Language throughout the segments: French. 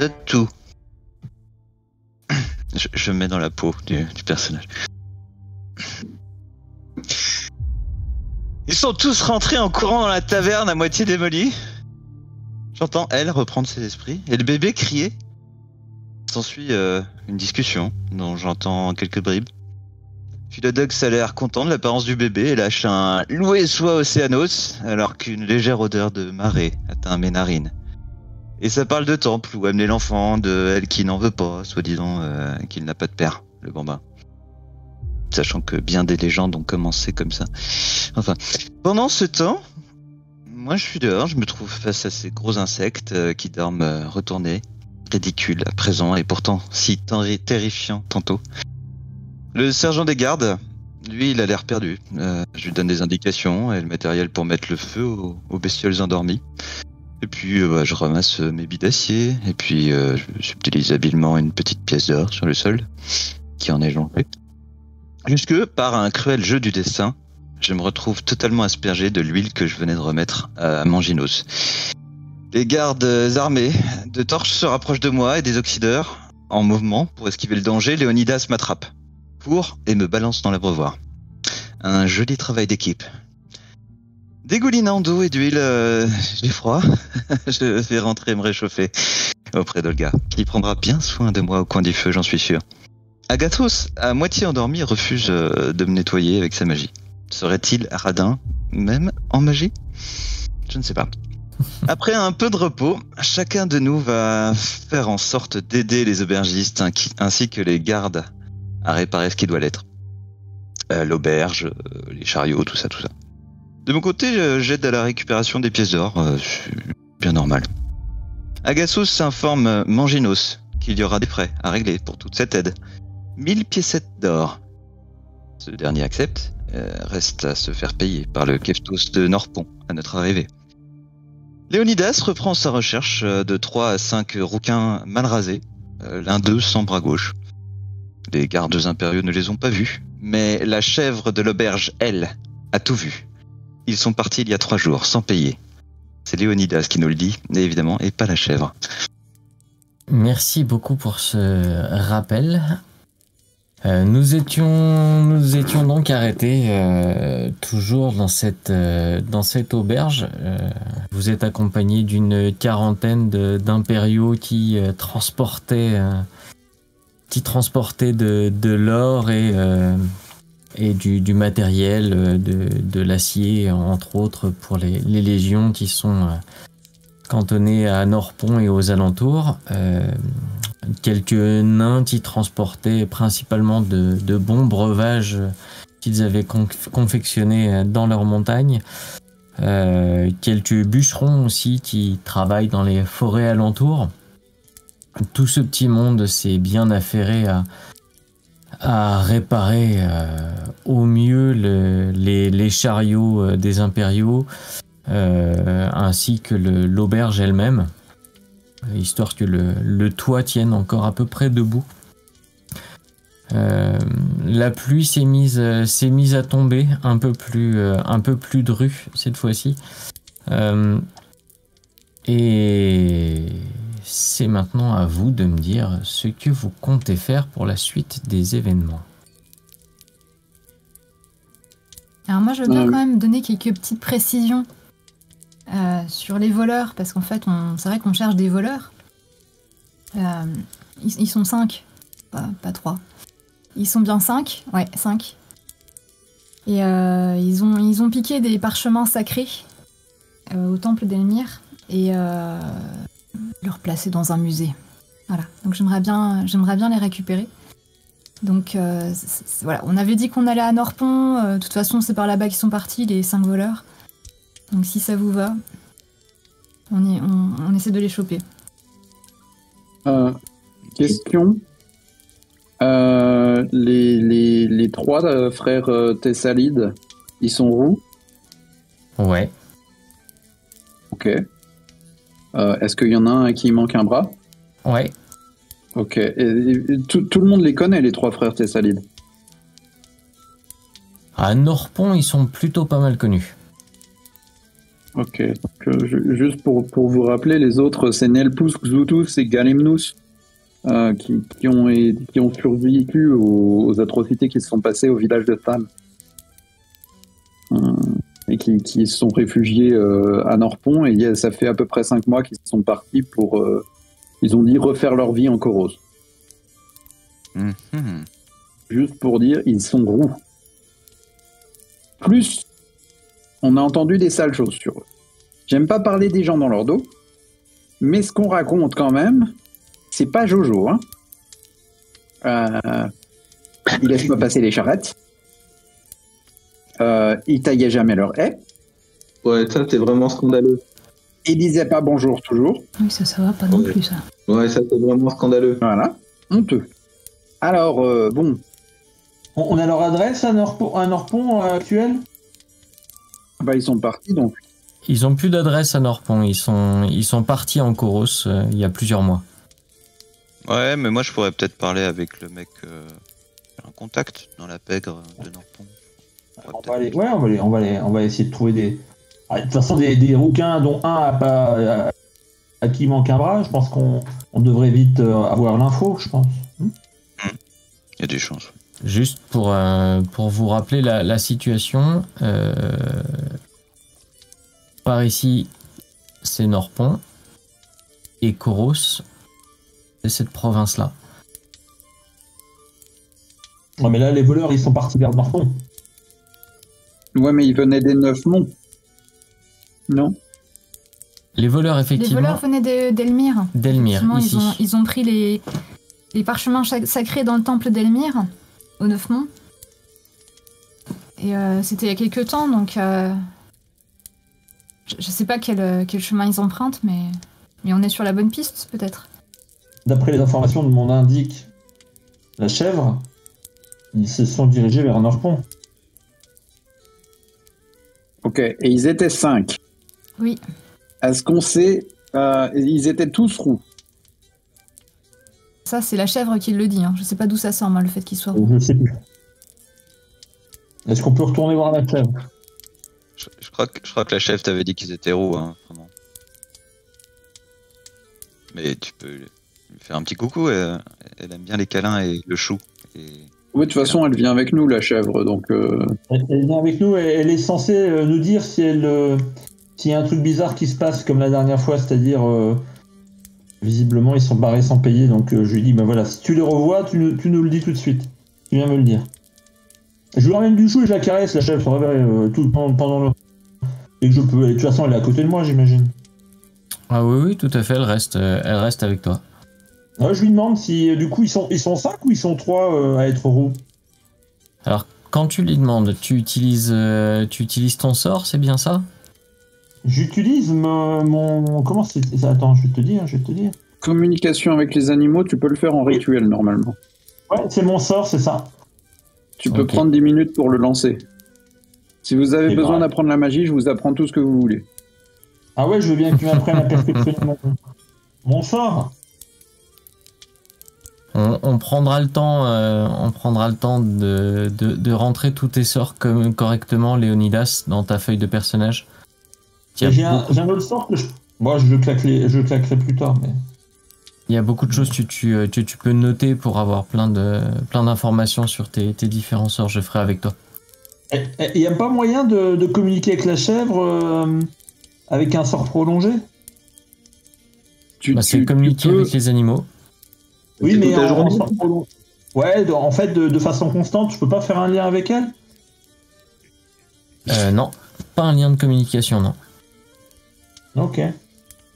de tout. Je me mets dans la peau du personnage. Ils sont tous rentrés en courant dans la taverne à moitié démolie. J'entends elle reprendre ses esprits et le bébé crier. S'ensuit une discussion dont j'entends quelques bribes. Philodox a l'air content de l'apparence du bébé et lâche un « loué soit Océanos » alors qu'une légère odeur de marée atteint mes narines. Et ça parle de temple où amener l'enfant, de elle qui n'en veut pas, soi-disant qu'il n'a pas de père, le bambin. Sachant que bien des légendes ont commencé comme ça. Enfin, pendant ce temps, moi je suis dehors, je me trouve face à ces gros insectes qui dorment retournés, ridicules à présent et pourtant si terrifiants tantôt. Le sergent des gardes, lui il a l'air perdu. Je lui donne des indications et le matériel pour mettre le feu aux bestioles endormies. Et puis je ramasse mes billes d'acier et puis je subtilise habilement une petite pièce d'or sur le sol qui en est jonchée. Jusque, par un cruel jeu du destin, je me retrouve totalement aspergé de l'huile que je venais de remettre à Manginos. Les gardes armés de torches se rapprochent de moi et des oxydeurs, en mouvement pour esquiver le danger, Léonidas m'attrape, court et me balance dans l'abreuvoir. Un joli travail d'équipe. Dégoulinant d'eau et d'huile, j'ai froid. Je vais rentrer me réchauffer auprès d'Olga, qui prendra bien soin de moi au coin du feu, j'en suis sûr. Agathos, à moitié endormi, refuse de me nettoyer avec sa magie. Serait-il radin, même en magie? Je ne sais pas. Après un peu de repos, chacun de nous va faire en sorte d'aider les aubergistes ainsi que les gardes à réparer ce qui doit l'être. L'auberge, les chariots, tout ça. De mon côté, j'aide à la récupération des pièces d'or, c'est bien normal. Agathos s'informe Manginos qu'il y aura des frais à régler pour toute cette aide. 1000 piécettes d'or. Ce dernier accepte, reste à se faire payer par le Keftos de Norpon à notre arrivée. Léonidas reprend sa recherche de 3 à 5 rouquins mal rasés, l'un d'eux sans bras gauche. Les gardes impériaux ne les ont pas vus, mais la chèvre de l'auberge, elle, a tout vu. Ils sont partis il y a 3 jours, sans payer. C'est Léonidas qui nous le dit, évidemment, et pas la chèvre. Merci beaucoup pour ce rappel. Nous étions donc arrêtés toujours dans cette auberge. Vous êtes accompagné d'une quarantaine d'impériaux qui transportaient de l'or et du matériel, de l'acier, entre autres, pour les légions qui sont cantonnées à Norpon et aux alentours. Quelques nains qui transportaient principalement de bons breuvages qu'ils avaient confectionnés dans leurs montagnes. Quelques bûcherons aussi qui travaillent dans les forêts alentours. Tout ce petit monde s'est bien affairé à réparer au mieux les chariots des impériaux, ainsi que l'auberge elle-même, histoire que le toit tienne encore à peu près debout. La pluie s'est mise à tomber un peu plus drue cette fois-ci, et c'est maintenant à vous de me dire ce que vous comptez faire pour la suite des événements. Alors moi je veux bien quand même donner quelques petites précisions sur les voleurs, parce qu'en fait c'est vrai qu'on cherche des voleurs. Ils sont 5, pas 3. Ils sont bien 5, ouais 5. Et ils ont piqué des parchemins sacrés au temple d'Elmire et le replacer dans un musée. Voilà, donc j'aimerais bien les récupérer. Donc voilà, on avait dit qu'on allait à Norpon, de toute façon c'est par là-bas qu'ils sont partis, les 5 voleurs. Donc si ça vous va, on essaie de les choper. Question. Les 3 frères Thessalides, ils sont où? Ouais. Ok. Est-ce qu'il y en a un à qui il manque un bras? Ouais. Ok. Et tout le monde les connaît, les 3 frères Thessalides? À Norpon, ils sont plutôt pas mal connus. Ok. Donc, juste pour vous rappeler, les autres, c'est Nelpus, Xutus et Galemnus qui ont survécu aux atrocités qui se sont passées au village de Thal. Et qui se sont réfugiés à Norpont. Et ça fait à peu près 5 mois qu'ils sont partis pour... ils ont dit refaire leur vie en Koros. Juste pour dire, ils sont roux. Plus, on a entendu des sales choses sur eux. J'aime pas parler des gens dans leur dos, mais ce qu'on raconte quand même, c'est pas Jojo. Hein. Ils laissent pas passer les charrettes. Ils taillaient jamais leur haie. Ouais, ça c'est vraiment scandaleux. Ils disaient pas bonjour toujours. Oui, ça va pas non plus, ça. Ouais, ça c'est vraiment scandaleux. Voilà, honteux. Alors, bon, On a leur adresse à Norpont actuel? bah ils sont partis donc. Ils ont plus d'adresse à Norpont. Ils sont partis en Koros il y a plusieurs mois. Ouais, mais moi je pourrais peut-être parler avec le mec un contact dans la pègre de Norpont. On va essayer de trouver des. Ah, de toute façon, des rouquins dont un à qui manque un bras, je pense qu'on devrait vite avoir l'info, je pense. Il y a des chances. Juste pour vous rappeler la situation, par ici, c'est Norpont, et Koros, c'est cette province-là. Ouais, mais là, les voleurs, ils sont partis vers Norpont. Ouais, mais ils venaient des 9 monts. Non? Les voleurs, effectivement... Les voleurs venaient d'Elmire. D'Elmire, Effectivement, ici. Ils ont pris les parchemins sacrés dans le temple d'Elmire, au Neufmont. Et c'était il y a quelques temps, donc... je sais pas quel chemin ils empruntent, mais on est sur la bonne piste, peut-être. D'après les informations de mon indique, la chèvre, ils se sont dirigés vers Norpont. Ok, et ils étaient 5. Oui. Est-ce qu'on sait... ils étaient tous roux. Ça, c'est la chèvre qui le dit. Hein. Je sais pas d'où ça sort, moi, le fait qu'il soit roux. Je sais plus. Est-ce qu'on peut retourner voir la chèvre? Je crois que la chef t'avait dit qu'ils étaient roux, hein, vraiment. Mais tu peux lui faire un petit coucou, elle aime bien les câlins et le chou. Oui, de toute façon, elle vient avec nous, la chèvre, donc... Elle vient avec nous et elle est censée nous dire si s'il y a un truc bizarre qui se passe comme la dernière fois, c'est-à-dire visiblement ils sont barrés sans payer, donc je lui dis bah voilà, si tu les revois, tu nous le dis tout de suite. Tu viens me le dire. Je lui ramène du chou et je la caresse, la chèvre se réveille tout pendant le... Et que je peux... Et de toute façon, elle est à côté de moi, j'imagine. Ah oui, tout à fait, elle reste avec toi. Je lui demande si, du coup, ils sont 5 ou ils sont 3 à être roux. Alors, quand tu lui demandes, tu utilises ton sort, c'est bien ça? J'utilise mon... Comment c'est... Attends, je vais te dire. Communication avec les animaux, tu peux le faire en rituel, normalement. Ouais, c'est mon sort, c'est ça. Tu peux prendre 10 minutes pour le lancer. Si vous avez besoin bah... d'apprendre la magie, je vous apprends tout ce que vous voulez. Ah ouais, je veux bien que tu m'apprennes à perfectionner mon sort. On prendra le temps, de rentrer tous tes sorts correctement, Léonidas, dans ta feuille de personnage. J'ai un autre sort que moi je claquerai plus tard, mais... Il y a beaucoup de choses que tu peux noter pour avoir plein d'informations sur tes différents sorts. Je ferai avec toi. Il n'y a pas moyen de communiquer avec la chèvre avec un sort prolongé? C'est communiquer avec les animaux. Oui, mais en sort prolongé. Ouais, en fait, de façon constante, tu peux pas faire un lien avec elle? Non, pas un lien de communication, non. Ok.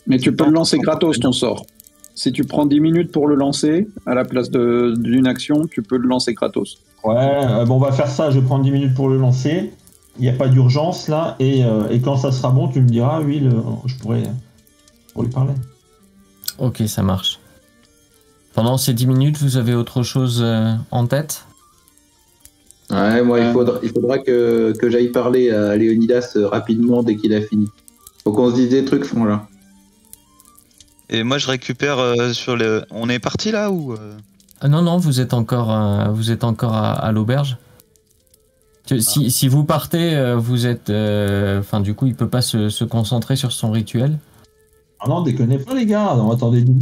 Mais tu peux le lancer gratos, ton sort. Si tu prends 10 minutes pour le lancer, à la place d'une action, tu peux le lancer gratos. Ouais, bon, on va faire ça, je vais prendre 10 minutes pour le lancer. Il n'y a pas d'urgence, là, et quand ça sera bon, tu me diras, oui, je pourrais lui parler. Ok, ça marche. Pendant ces 10 minutes, vous avez autre chose en tête? Ouais, moi, il faudra que j'aille parler à Léonidas rapidement dès qu'il a fini. Faut qu'on se dise des trucs, là. Et moi, je récupère sur le... On est parti là ou Non, vous êtes encore à l'auberge. Si vous partez, vous êtes... Enfin, du coup, il peut pas se concentrer sur son rituel. Ah non, déconnez pas les gars, non, attendez. Non.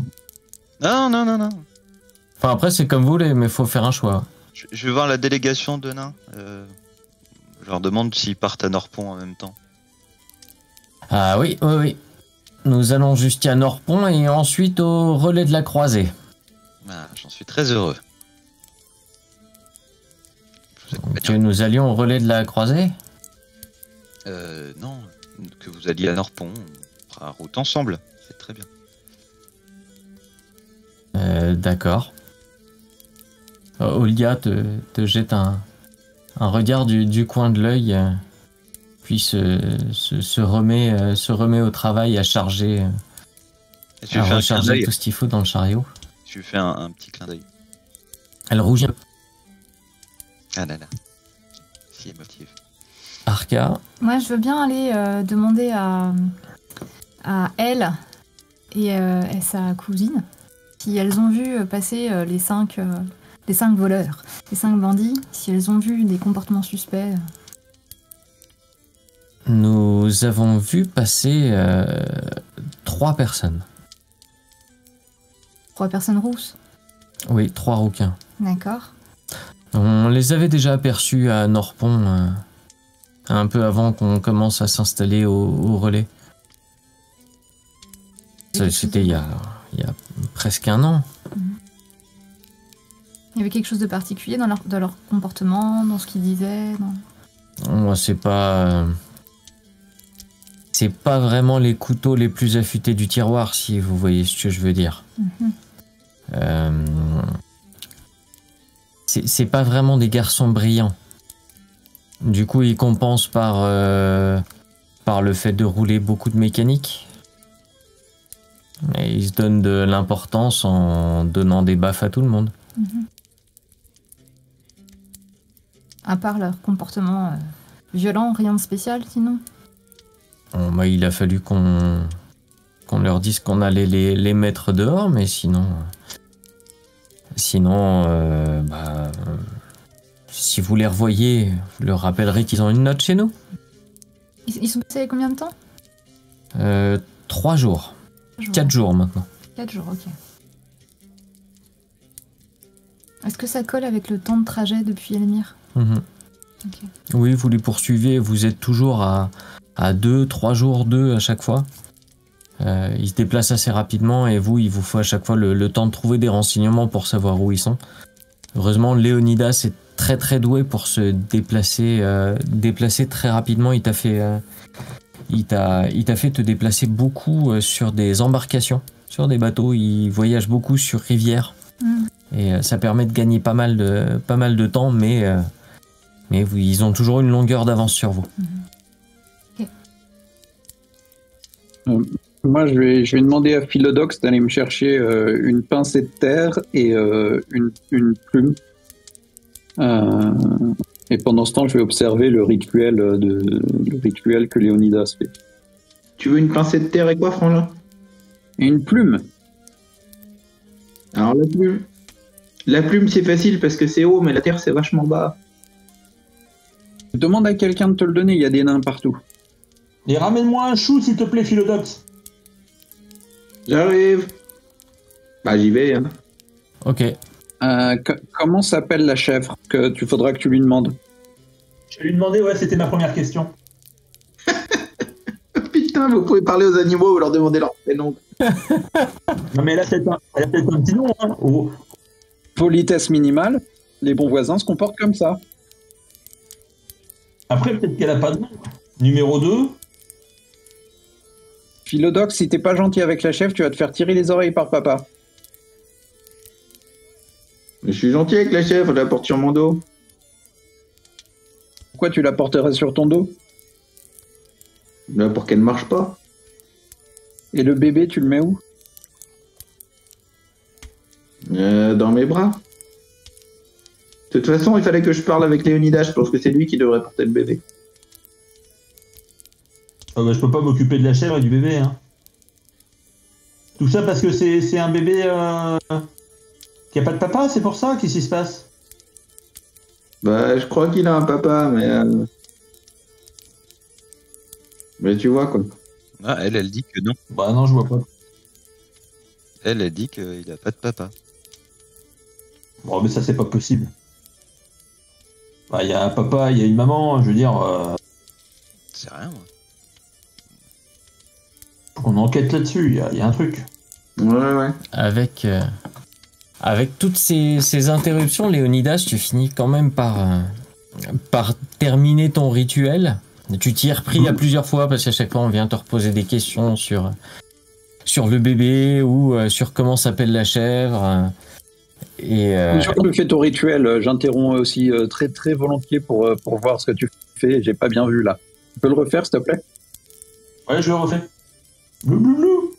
Enfin, après, c'est comme vous voulez, mais faut faire un choix. Je vais voir la délégation de nains. Je leur demande s'ils partent à Norpont en même temps. Ah oui. Nous allons jusqu'à Norpont et ensuite au relais de la Croisée. Ah, j'en suis très heureux. Je vous accompagne. Que nous allions au relais de la Croisée? Non, que vous alliez à Norpont, on fera route ensemble. C'est très bien. D'accord. Olga te jette un regard du coin de l'œil, puis se remet au travail à charger, Et tu à lui fais un clin recharger d'œil. tout ce qu'il faut dans le chariot. Tu lui fais un petit clin d'œil. Elle rougit un peu. Ah là là. Si émotive. Arca, Moi, je veux bien aller demander à elle et sa cousine si elles ont vu passer les 5 voleurs, les 5 bandits, si elles ont vu des comportements suspects. nous avons vu passer 3 personnes. 3 personnes rousses. Oui, 3 rouquins. D'accord. On les avait déjà aperçus à Norpont, un peu avant qu'on commence à s'installer au relais. C'était il y a presque un an. Il y avait quelque chose de particulier dans leur comportement, dans ce qu'ils disaient. Moi, c'est pas vraiment les couteaux les plus affûtés du tiroir, si vous voyez ce que je veux dire. C'est pas vraiment des garçons brillants. Du coup, ils compensent par le fait de rouler beaucoup de mécanique. Et ils se donnent de l'importance en donnant des baffes à tout le monde. À part leur comportement violent, rien de spécial sinon. Bon, bah, il a fallu qu'on leur dise qu'on allait les mettre dehors, mais sinon, si vous les revoyez, vous leur rappellerez qu'ils ont une note chez nous. Ils sont passés combien de temps 3 jours. 4 jours maintenant. 4 jours, ok. Est-ce que ça colle avec le temps de trajet depuis Elmire? Ok. Oui, vous les poursuivez, vous êtes toujours à 2-3 jours d'eux à chaque fois. Ils se déplacent assez rapidement et il vous faut à chaque fois le temps de trouver des renseignements pour savoir où ils sont. Heureusement, Léonidas est très très doué pour se déplacer très rapidement. Il t'a fait te déplacer beaucoup sur des embarcations, sur des bateaux. Il voyage beaucoup sur rivière. Et ça permet de gagner pas mal de temps, mais ils ont toujours une longueur d'avance sur vous. Moi, je vais demander à Philodox d'aller me chercher une pincée de terre et une plume. Et pendant ce temps, je vais observer le rituel que Léonidas fait. Tu veux une pincée de terre et quoi, Frangin? Et une plume. Alors la plume c'est facile parce que c'est haut, mais la terre c'est vachement bas. Demande à quelqu'un de te le donner, il y a des nains partout. Et ramène-moi un chou s'il te plaît, Philodox. J'arrive. Bah j'y vais. Hein. Ok. Comment s'appelle la chèvre que tu faudra que tu lui demandes? Je vais lui demander, ouais, c'était ma première question. Putain, vous pouvez parler aux animaux, vous leur demandez leur prénom. Non mais elle a peut-être un petit nom, hein. Oh. Politesse minimale, les bons voisins se comportent comme ça. Après, peut-être qu'elle a pas de nom. Numéro 2. Philodox, si t'es pas gentil avec la chèvre, tu vas te faire tirer les oreilles par papa. Mais je suis gentil avec la chèvre, je la porte sur mon dos. Pourquoi tu la porterais sur ton dos? Là, pour qu'elle ne marche pas. Et le bébé, tu le mets où? Dans mes bras. De toute façon, il fallait que je parle avec Léonidas, je pense que c'est lui qui devrait porter le bébé. Bah, je peux pas m'occuper de la chèvre et du bébé, hein. Tout ça parce que c'est un bébé qui a pas de papa, c'est pour ça? Qu'est-ce qui se passe? Bah, je crois qu'il a un papa, mais tu vois quoi. Ah, elle dit que non. Bah non, je vois pas. Elle dit qu'il a pas de papa. Bon, mais ça, c'est pas possible. Bah, il y a un papa, il y a une maman, je veux dire, C'est rien, moi. faut qu'on enquête là-dessus, il y a un truc. Ouais. Avec toutes ces interruptions, Léonidas, tu finis quand même par terminer ton rituel. Tu t'y es repris à plusieurs fois parce qu'à chaque fois on vient te reposer des questions sur le bébé ou sur comment s'appelle la chèvre. Une fois que tu fais ton rituel, j'interromps aussi très très volontiers pour voir ce que tu fais. J'ai pas bien vu là. Tu peux le refaire, s'il te plaît? Ouais, je le refais. Blou, blou, blou.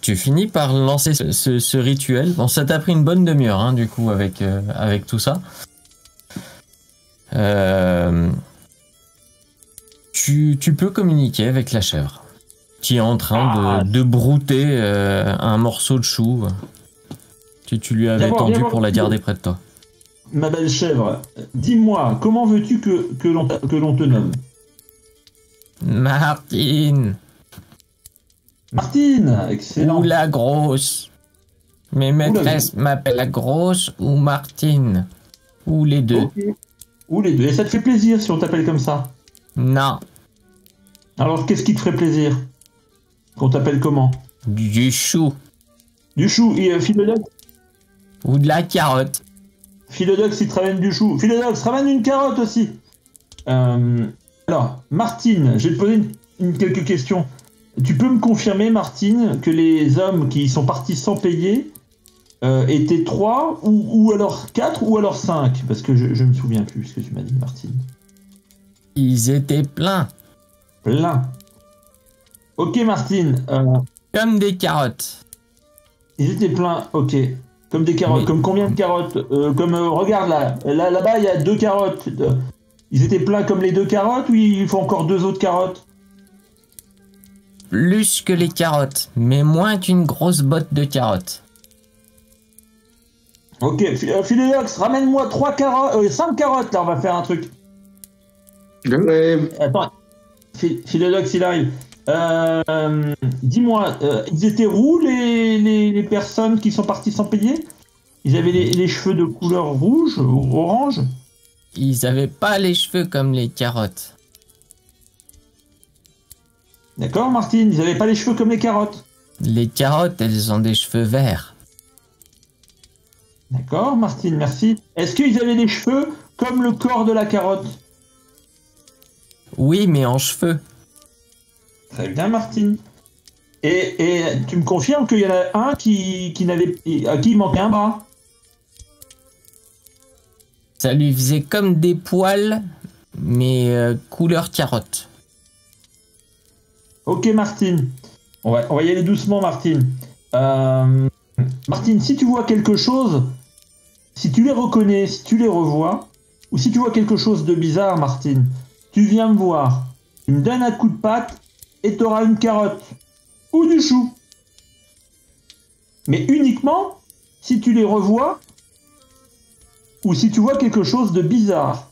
Tu finis par lancer ce rituel. Bon, ça t'a pris une bonne demi-heure, hein, du coup, avec tout ça. Tu peux communiquer avec la chèvre, qui est en train de brouter un morceau de chou. Tu lui avais tendu pour la garder près de toi. Ma belle chèvre, dis-moi, comment veux-tu que l'on te nomme? Martine. Martine, excellent. Ou la grosse. Mes maîtresses m'appellent la grosse ou Martine. Ou les deux. Okay. Ou les deux. Et ça te fait plaisir si on t'appelle comme ça? Non. Alors, qu'est-ce qui te ferait plaisir? Qu'on t'appelle comment? Du chou. Du chou. Et Philodox? Ou de la carotte. Philodox, il te ramène du chou. Philodox, ramène une carotte aussi. Alors, Martine, je vais te poser quelques questions. Tu peux me confirmer, Martine, que les hommes qui sont partis sans payer étaient 3 ou alors 4 ou alors 5? Parce que je me souviens plus ce que tu m'as dit, Martine. Ils étaient pleins. Plein. Ok, Martine. Comme des carottes. Ils étaient pleins, ok. Comme des carottes. Mais... Comme combien de carottes? Regarde là-bas, il y a 2 carottes. Ils étaient pleins comme les 2 carottes ou il faut encore 2 autres carottes? Plus que les carottes, mais moins qu'une grosse botte de carottes. Ok, Philodox, ramène-moi 5 carottes, là, on va faire un truc. Ouais. Attends, Philodox, il arrive. Dis-moi, ils étaient roux, les personnes qui sont parties sans payer? Ils avaient les cheveux de couleur rouge ou orange? Ils avaient pas les cheveux comme les carottes. D'accord, Martine, ils avaient pas les cheveux comme les carottes. Les carottes, elles ont des cheveux verts. D'accord, Martine, merci. Est-ce qu'ils avaient les cheveux comme le corps de la carotte? Oui, mais en cheveux. Très bien, Martine. Et tu me confirmes qu'il y en a un à qui il manquait un bras? Ça lui faisait comme des poils, mais couleur carotte. Ok, Martine. On va y aller doucement, Martine. Martine, si tu vois quelque chose, si tu les reconnais, si tu les revois, ou si tu vois quelque chose de bizarre, Martine, tu viens me voir. Tu me donnes un coup de patte et tu auras une carotte ou du chou. Mais uniquement si tu les revois ou si tu vois quelque chose de bizarre.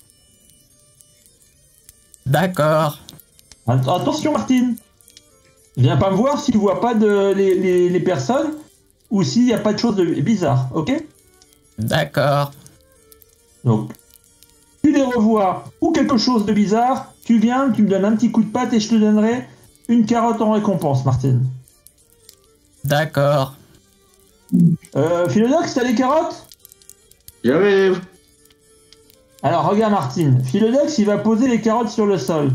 D'accord. Attention, Martine. Viens pas me voir si tu vois pas les personnes ou s'il n'y a pas de choses bizarres, ok? D'accord. Donc, tu les revois ou quelque chose de bizarre, tu viens, tu me donnes un petit coup de patte et je te donnerai une carotte en récompense, Martine. D'accord. Philodox, t'as les carottes? J'arrive. Alors, regarde, Martine. Philodox, il va poser les carottes sur le sol.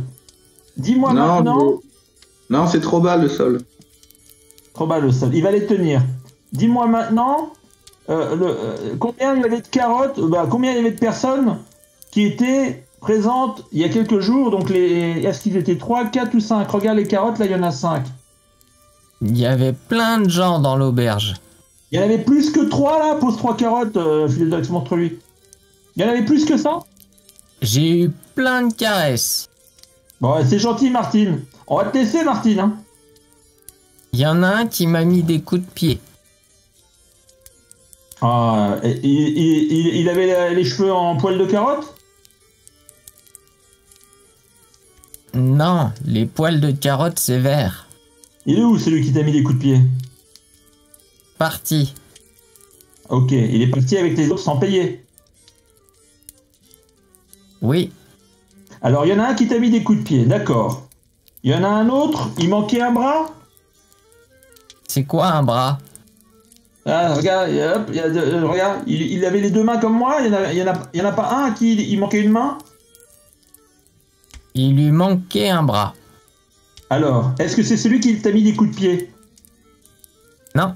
Dis-moi maintenant... Non, c'est trop bas le sol. Trop bas le sol. Il va les tenir. Dis-moi maintenant combien il y avait de carottes, combien il y avait de personnes qui étaient présentes il y a quelques jours. Donc, est-ce qu'ils étaient 3, 4 ou 5? Regarde les carottes, là, il y en a 5. Il y avait plein de gens dans l'auberge. Il y en avait plus que 3 là? Pose 3 carottes, Philodox, montre-lui. Il y en avait plus que ça? J'ai eu plein de caresses. Bon, c'est gentil, Martine. On va te laisser, Martine. Hein. Il y en a un qui m'a mis des coups de pied. Ah, il avait les cheveux en poil de carotte? Non, les poils de carotte, c'est vert. Il est où celui qui t'a mis des coups de pied? Parti. Ok, il est parti avec les autres sans payer. Oui. Alors, il y en a un qui t'a mis des coups de pied, d'accord. Il y en a un autre, il manquait un bras? C'est quoi un bras? Ah, regarde, hop, regarde, il avait les deux mains comme moi, il y en a pas un à qui il manquait une main? Il lui manquait un bras. Alors, est-ce que c'est celui qui t'a mis des coups de pied? Non.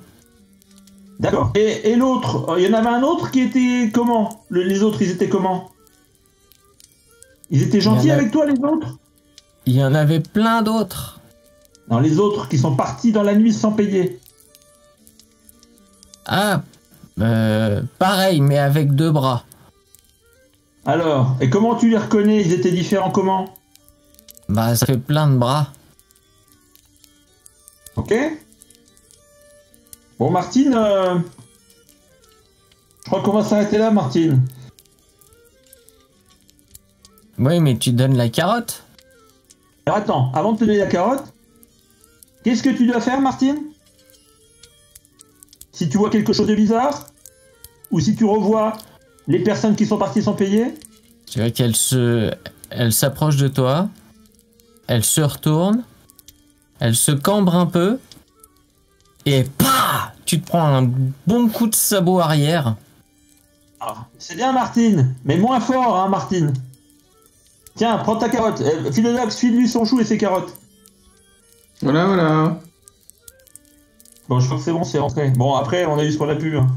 D'accord. Et l'autre, il y en avait un autre qui était comment? Les autres, ils étaient comment? Ils étaient gentils avec toi, les autres? Il y en avait plein d'autres. Non, les autres qui sont partis dans la nuit sans payer. Ah, pareil, mais avec 2 bras. Alors, et comment tu les reconnais? Ils étaient différents comment? Bah, ça fait plein de bras. Ok. Bon, Martine, je crois qu'on va s'arrêter là, Martine. Oui, mais tu donnes la carotte. Alors attends, avant de te donner la carotte, qu'est-ce que tu dois faire, Martine? Si tu vois quelque chose de bizarre, ou si tu revois les personnes qui sont parties sans payer, Tu vois elle s'approche de toi, elle se retourne, elle se cambre un peu, et pah, tu te prends un bon coup de sabot arrière. ah, c'est bien, Martine, mais moins fort, hein, Martine. Tiens, prends ta carotte. Philodox, file-lui son chou et ses carottes. Voilà, voilà. Bon, je crois que c'est bon, c'est rentré. Bon, après, on a eu ce qu'on a pu. Hein.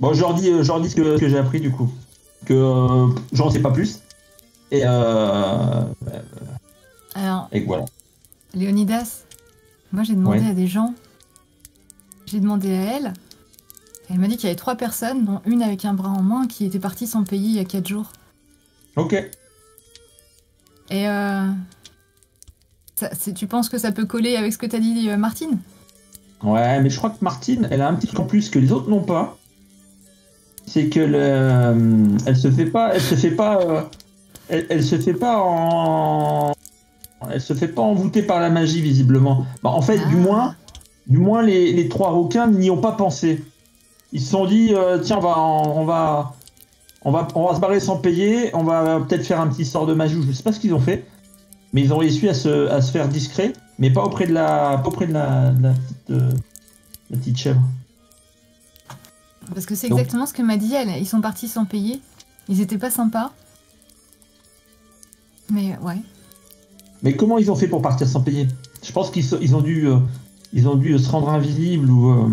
Bon, je leur dis ce que j'ai appris, du coup. Que j'en sais pas plus. Et Alors, et voilà. Léonidas, moi j'ai demandé Ouais. à des gens. J'ai demandé à elle. Elle m'a dit qu'il y avait 3 personnes, dont une avec un bras en moins, qui était partie sans payer il y a 4 jours. Ok. Et tu penses que ça peut coller avec ce que t'as dit, Martine? Ouais, mais je crois que Martine, elle a un petit truc en plus que les autres n'ont pas. C'est que elle se fait pas envoûter par la magie visiblement. Bah, en fait, Ah. du moins les 3 requins n'y ont pas pensé. Ils se sont dit tiens, on va se barrer sans payer, on va peut-être faire un petit sort de magie, je sais pas ce qu'ils ont fait, mais ils ont réussi à se faire discret, mais pas auprès de la petite chèvre. Parce que c'est Donc- exactement ce que m'a dit elle. Ils sont partis sans payer. Ils étaient pas sympas. Mais ouais. Mais comment ils ont fait pour partir sans payer? Je pense qu'ils ont dû se rendre invisibles ou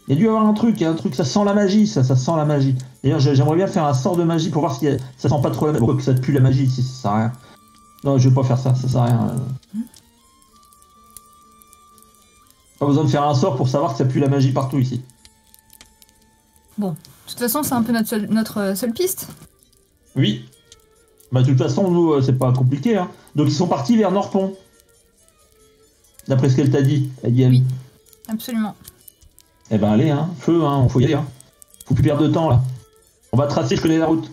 il y a dû y avoir un truc, ça sent la magie, ça sent la magie. D'ailleurs, j'aimerais bien faire un sort de magie pour voir si ça sent pas trop la magie, que ça pue la magie, si ça sert à rien. Non, je vais pas faire ça sert à rien. Pas besoin de faire un sort pour savoir que ça pue la magie partout ici. Bon. De toute façon, c'est un peu notre seule piste. Oui. Bah, de toute façon, nous, c'est pas compliqué, hein. Donc, ils sont partis vers Norpont. D'après ce qu'elle t'a dit, Adiel. Oui. Absolument. Eh ben, allez, hein. Feu, hein. Faut y aller, hein. Faut plus perdre de temps, là. On va tracer, je connais la route.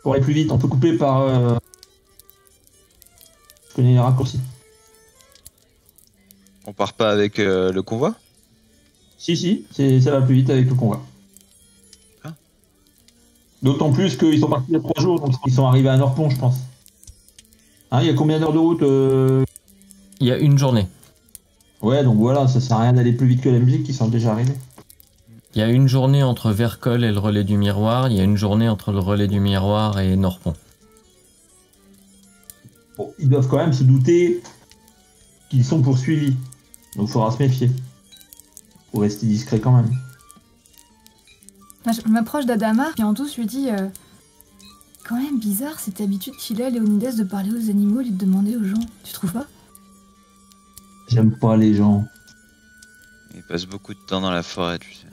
Pour aller plus vite, on peut couper par... Je connais les raccourcis. On part pas avec le convoi? Si, ça va plus vite avec le convoi. Ah. D'autant plus qu'ils sont partis il y a 3 jours, donc ils sont arrivés à Norpont, je pense. Hein, il y a combien d'heures de route Il y a 1 journée. Ouais, donc voilà, ça sert à rien d'aller plus vite que la musique, ils sont déjà arrivés. Il y a 1 journée entre Vercol et le relais du miroir. Il y a 1 journée entre le relais du miroir et Norpont. Bon, ils doivent quand même se douter qu'ils sont poursuivis. Donc il faudra se méfier. Faut rester discret quand même. Moi, je m'approche d'Adamar et en douce je lui dis quand même bizarre cette habitude qu'il a, Léonidas, de parler aux animaux et de demander aux gens. Tu trouves pas? J'aime pas les gens. Il passe beaucoup de temps dans la forêt, tu sais.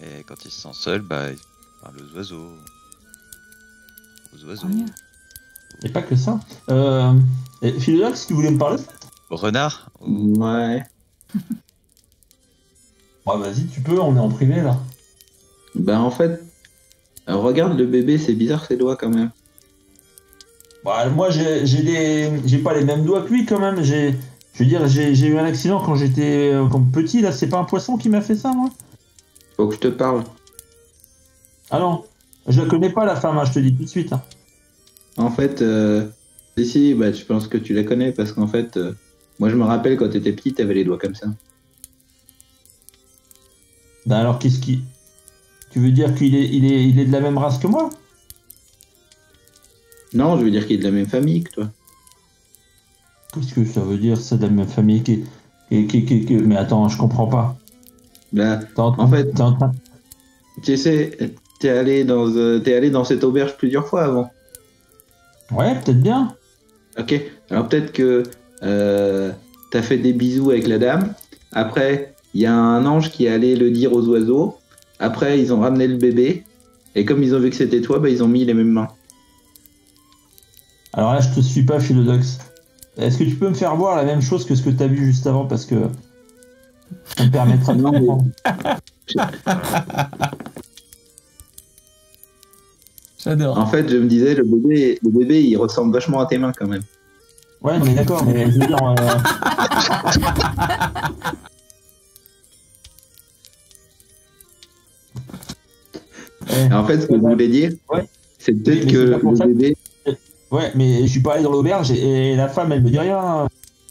Et quand il se sent seul, bah, il parle aux oiseaux. Aux oiseaux. Tant mieux. Et pas que ça. Philodox, tu voulais me parler? Au renard. Ou- Ouais. Bah vas-y, tu peux, on est en privé là. Ben en fait, regarde le bébé, c'est bizarre ses doigts quand même. Bah, moi, j'ai pas les mêmes doigts que lui quand même. Je veux dire, j'ai eu un accident quand j'étais comme petit. Là, c'est pas un poisson qui m'a fait ça, moi. Faut que je te parle. Ah non, je la connais pas la femme. Hein, je te dis tout de suite. Hein. En fait, si, bah, je pense que tu la connais parce qu'en fait, moi je me rappelle quand t'étais petit, t'avais les doigts comme ça. Ben alors, qu'est-ce qui... Tu veux dire qu'il est de la même race que moi? Non, je veux dire qu'il est de la même famille que toi. Qu'est-ce que ça veut dire, ça, de la même famille Mais attends, je comprends pas. Là, En fait... T'es en train... tu sais, t'es allé dans cette auberge plusieurs fois avant. Ouais, peut-être bien. Ok, alors peut-être que t'as fait des bisous avec la dame. Après, il y a un ange qui est allé le dire aux oiseaux. Après, ils ont ramené le bébé. Et comme ils ont vu que c'était toi, bah, ils ont mis les mêmes mains. Alors là, je te suis pas, Philodox. Est-ce que tu peux me faire voir la même chose que ce que t'as vu juste avant? Parce que ça me permettra de comprendre. J'adore. En fait, je me disais, le bébé, il ressemble vachement à tes mains quand même. Ouais, mais d'accord, mais je veux dire... En fait, ce que je voulais dire, Ouais. c'est peut-être Oui, que c'est pas pour ça le bébé... Ouais, mais je suis pas allé dans l'auberge et la femme, elle me dit rien.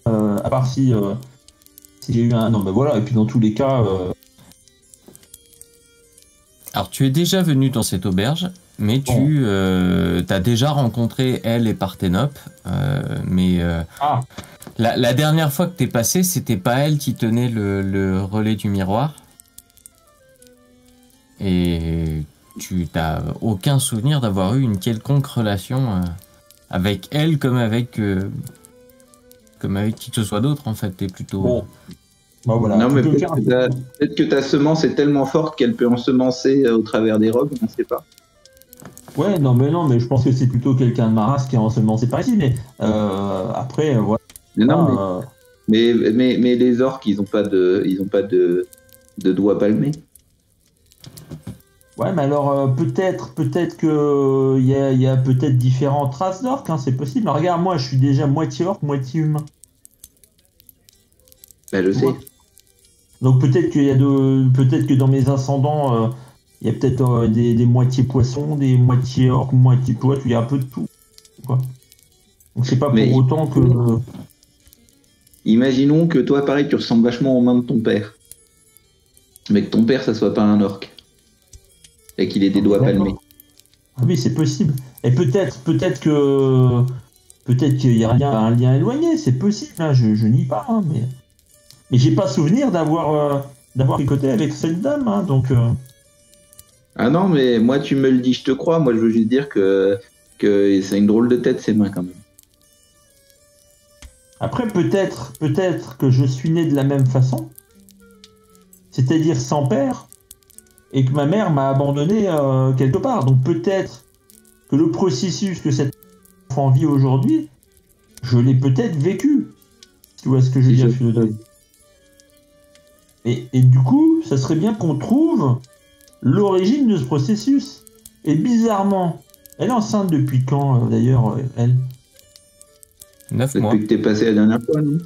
À part si j'ai eu un... Non, mais voilà, et puis dans tous les cas... Alors, tu es déjà venu dans cette auberge, mais tu as déjà rencontré elle et Parthénope. La dernière fois que t'es passé, c'était pas elle qui tenait le relais du miroir. Et tu n'as aucun souvenir d'avoir eu une quelconque relation avec elle comme avec qui que ce soit d'autre, en fait. T'es plutôt... Bon. Bah, voilà. Non, mais peut-être que ta semence est tellement forte qu'elle peut ensemencer au travers des robes, on ne sait pas. Ouais, non, mais je pense que c'est plutôt quelqu'un de ma race qui a ensemencé par ici, mais après, voilà. Mais les orques, ils ont pas de doigts palmés. Ouais, mais alors peut-être que il y a peut-être différentes races d'orques, hein, c'est possible. Alors, regarde, moi, je suis déjà moitié orque, moitié humain. Bah, je sais. Donc peut-être que dans mes ascendants, il y a peut-être des moitiés poissons, des moitiés orques, moitié toi, il y a un peu de tout. Quoi. Donc c'est pas pour autant que... Imaginons que toi, pareil, tu ressembles vachement aux mains de ton père. Mais que ton père, ça soit pas un orque. Et qu'il ait des doigts palmés. Ah oui, c'est possible. Et peut-être qu'il y a un lien éloigné, c'est possible, hein, je nie pas, hein, mais j'ai pas souvenir d'avoir picoté avec cette dame, hein, donc... Ah non, mais moi, tu me le dis, je te crois. Moi, je veux juste dire que c'est une drôle de tête, ses mains, quand même. Après, peut-être que je suis né de la même façon, c'est-à-dire sans père, et que ma mère m'a abandonné quelque part. Donc peut-être que le processus que cet enfant vit aujourd'hui, je l'ai peut-être vécu. Tu vois ce que je veux dire, Philodore? Et du coup, ça serait bien qu'on trouve l'origine de ce processus. Et bizarrement, elle est enceinte depuis quand, d'ailleurs, elle? 9 mois. Depuis que t'es passé la dernière fois, non?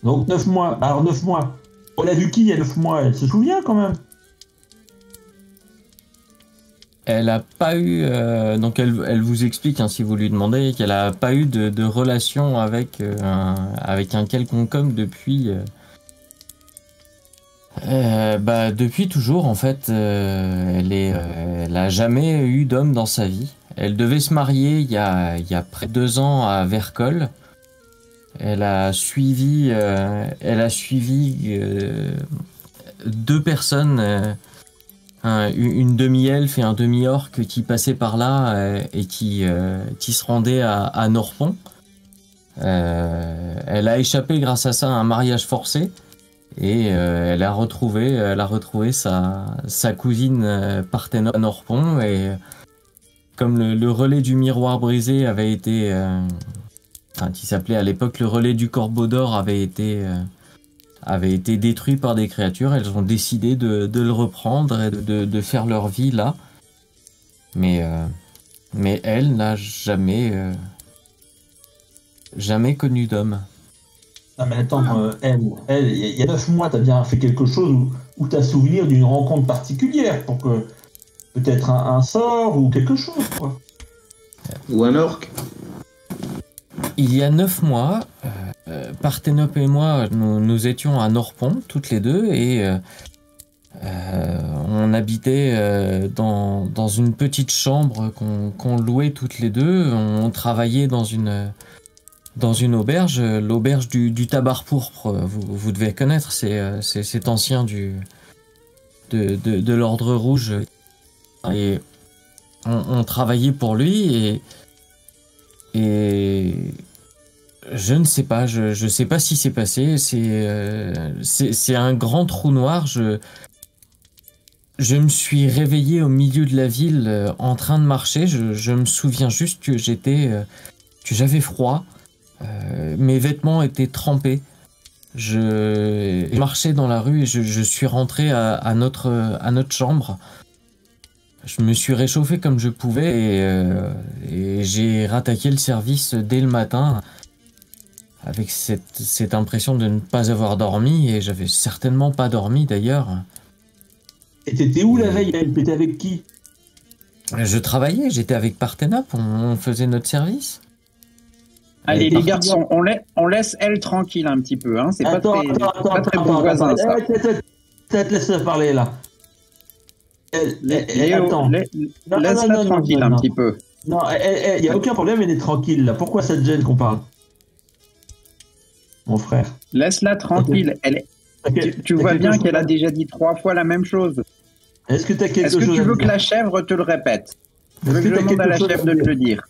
Donc 9 mois. Alors 9 mois. On a vu qui il y a 9 mois? Elle se souvient quand même. Elle a pas eu... donc elle vous explique, hein, si vous lui demandez, qu'elle a pas eu de relation avec un quelconque homme depuis... depuis toujours, en fait. Elle a jamais eu d'homme dans sa vie. Elle devait se marier il y a près de 2 ans à Vercol. Elle a suivi 2 personnes, une demi-elfe et un demi-orc qui passaient par là et qui se rendaient à Norpont. Elle a échappé grâce à ça à un mariage forcé et elle a retrouvé sa cousine Parthénope à Norpont, et comme le relais du miroir brisé avait été qui s'appelait à l'époque le relais du corbeau d'or avait été détruit par des créatures, elles ont décidé de le reprendre et de faire leur vie là. Mais Mais elle n'a jamais connu d'homme. Ah mais attends, il y a 9 mois, t'as bien fait quelque chose où t'as souvenir d'une rencontre particulière pour que peut-être un sort ou quelque chose, quoi. Ou un orc. Il y a 9 mois, Parthénope et moi, nous étions à Norpont, toutes les deux, et on habitait dans une petite chambre qu'on louait toutes les deux. On travaillait dans une auberge, l'auberge du Tabar Pourpre. Vous devez connaître, c'est ancien de l'Ordre Rouge. Et on travaillait pour lui et je ne sais pas, je sais pas ce qui s'est passé. C'est un grand trou noir. Je me suis réveillé au milieu de la ville en train de marcher. Je me souviens juste que j'avais froid. Mes vêtements étaient trempés. Je marchais dans la rue et je suis rentré à notre chambre. Je me suis réchauffé comme je pouvais et j'ai rattaqué le service dès le matin avec cette impression de ne pas avoir dormi, et j'avais certainement pas dormi d'ailleurs. Et t'étais où la veille, elle? T'étais avec qui? Je travaillais, j'étais avec Parthénope, on faisait notre service. Allez les garçons, on laisse elle tranquille un petit peu, hein. C'est pas très bon voisin ça. Laisse-la parler là. Léo, laisse-la tranquille un petit peu. Non, il n'y a aucun problème, elle est tranquille là. Pourquoi ça te gêne qu'on parle? Mon frère. Laisse-la tranquille. Tu vois bien qu'elle a déjà dit 3 fois la même chose. Est-ce que tu as quelque chose? Est-ce que tu veux que la chèvre te le répète? Je veux que je demande à la chèvre de te le dire.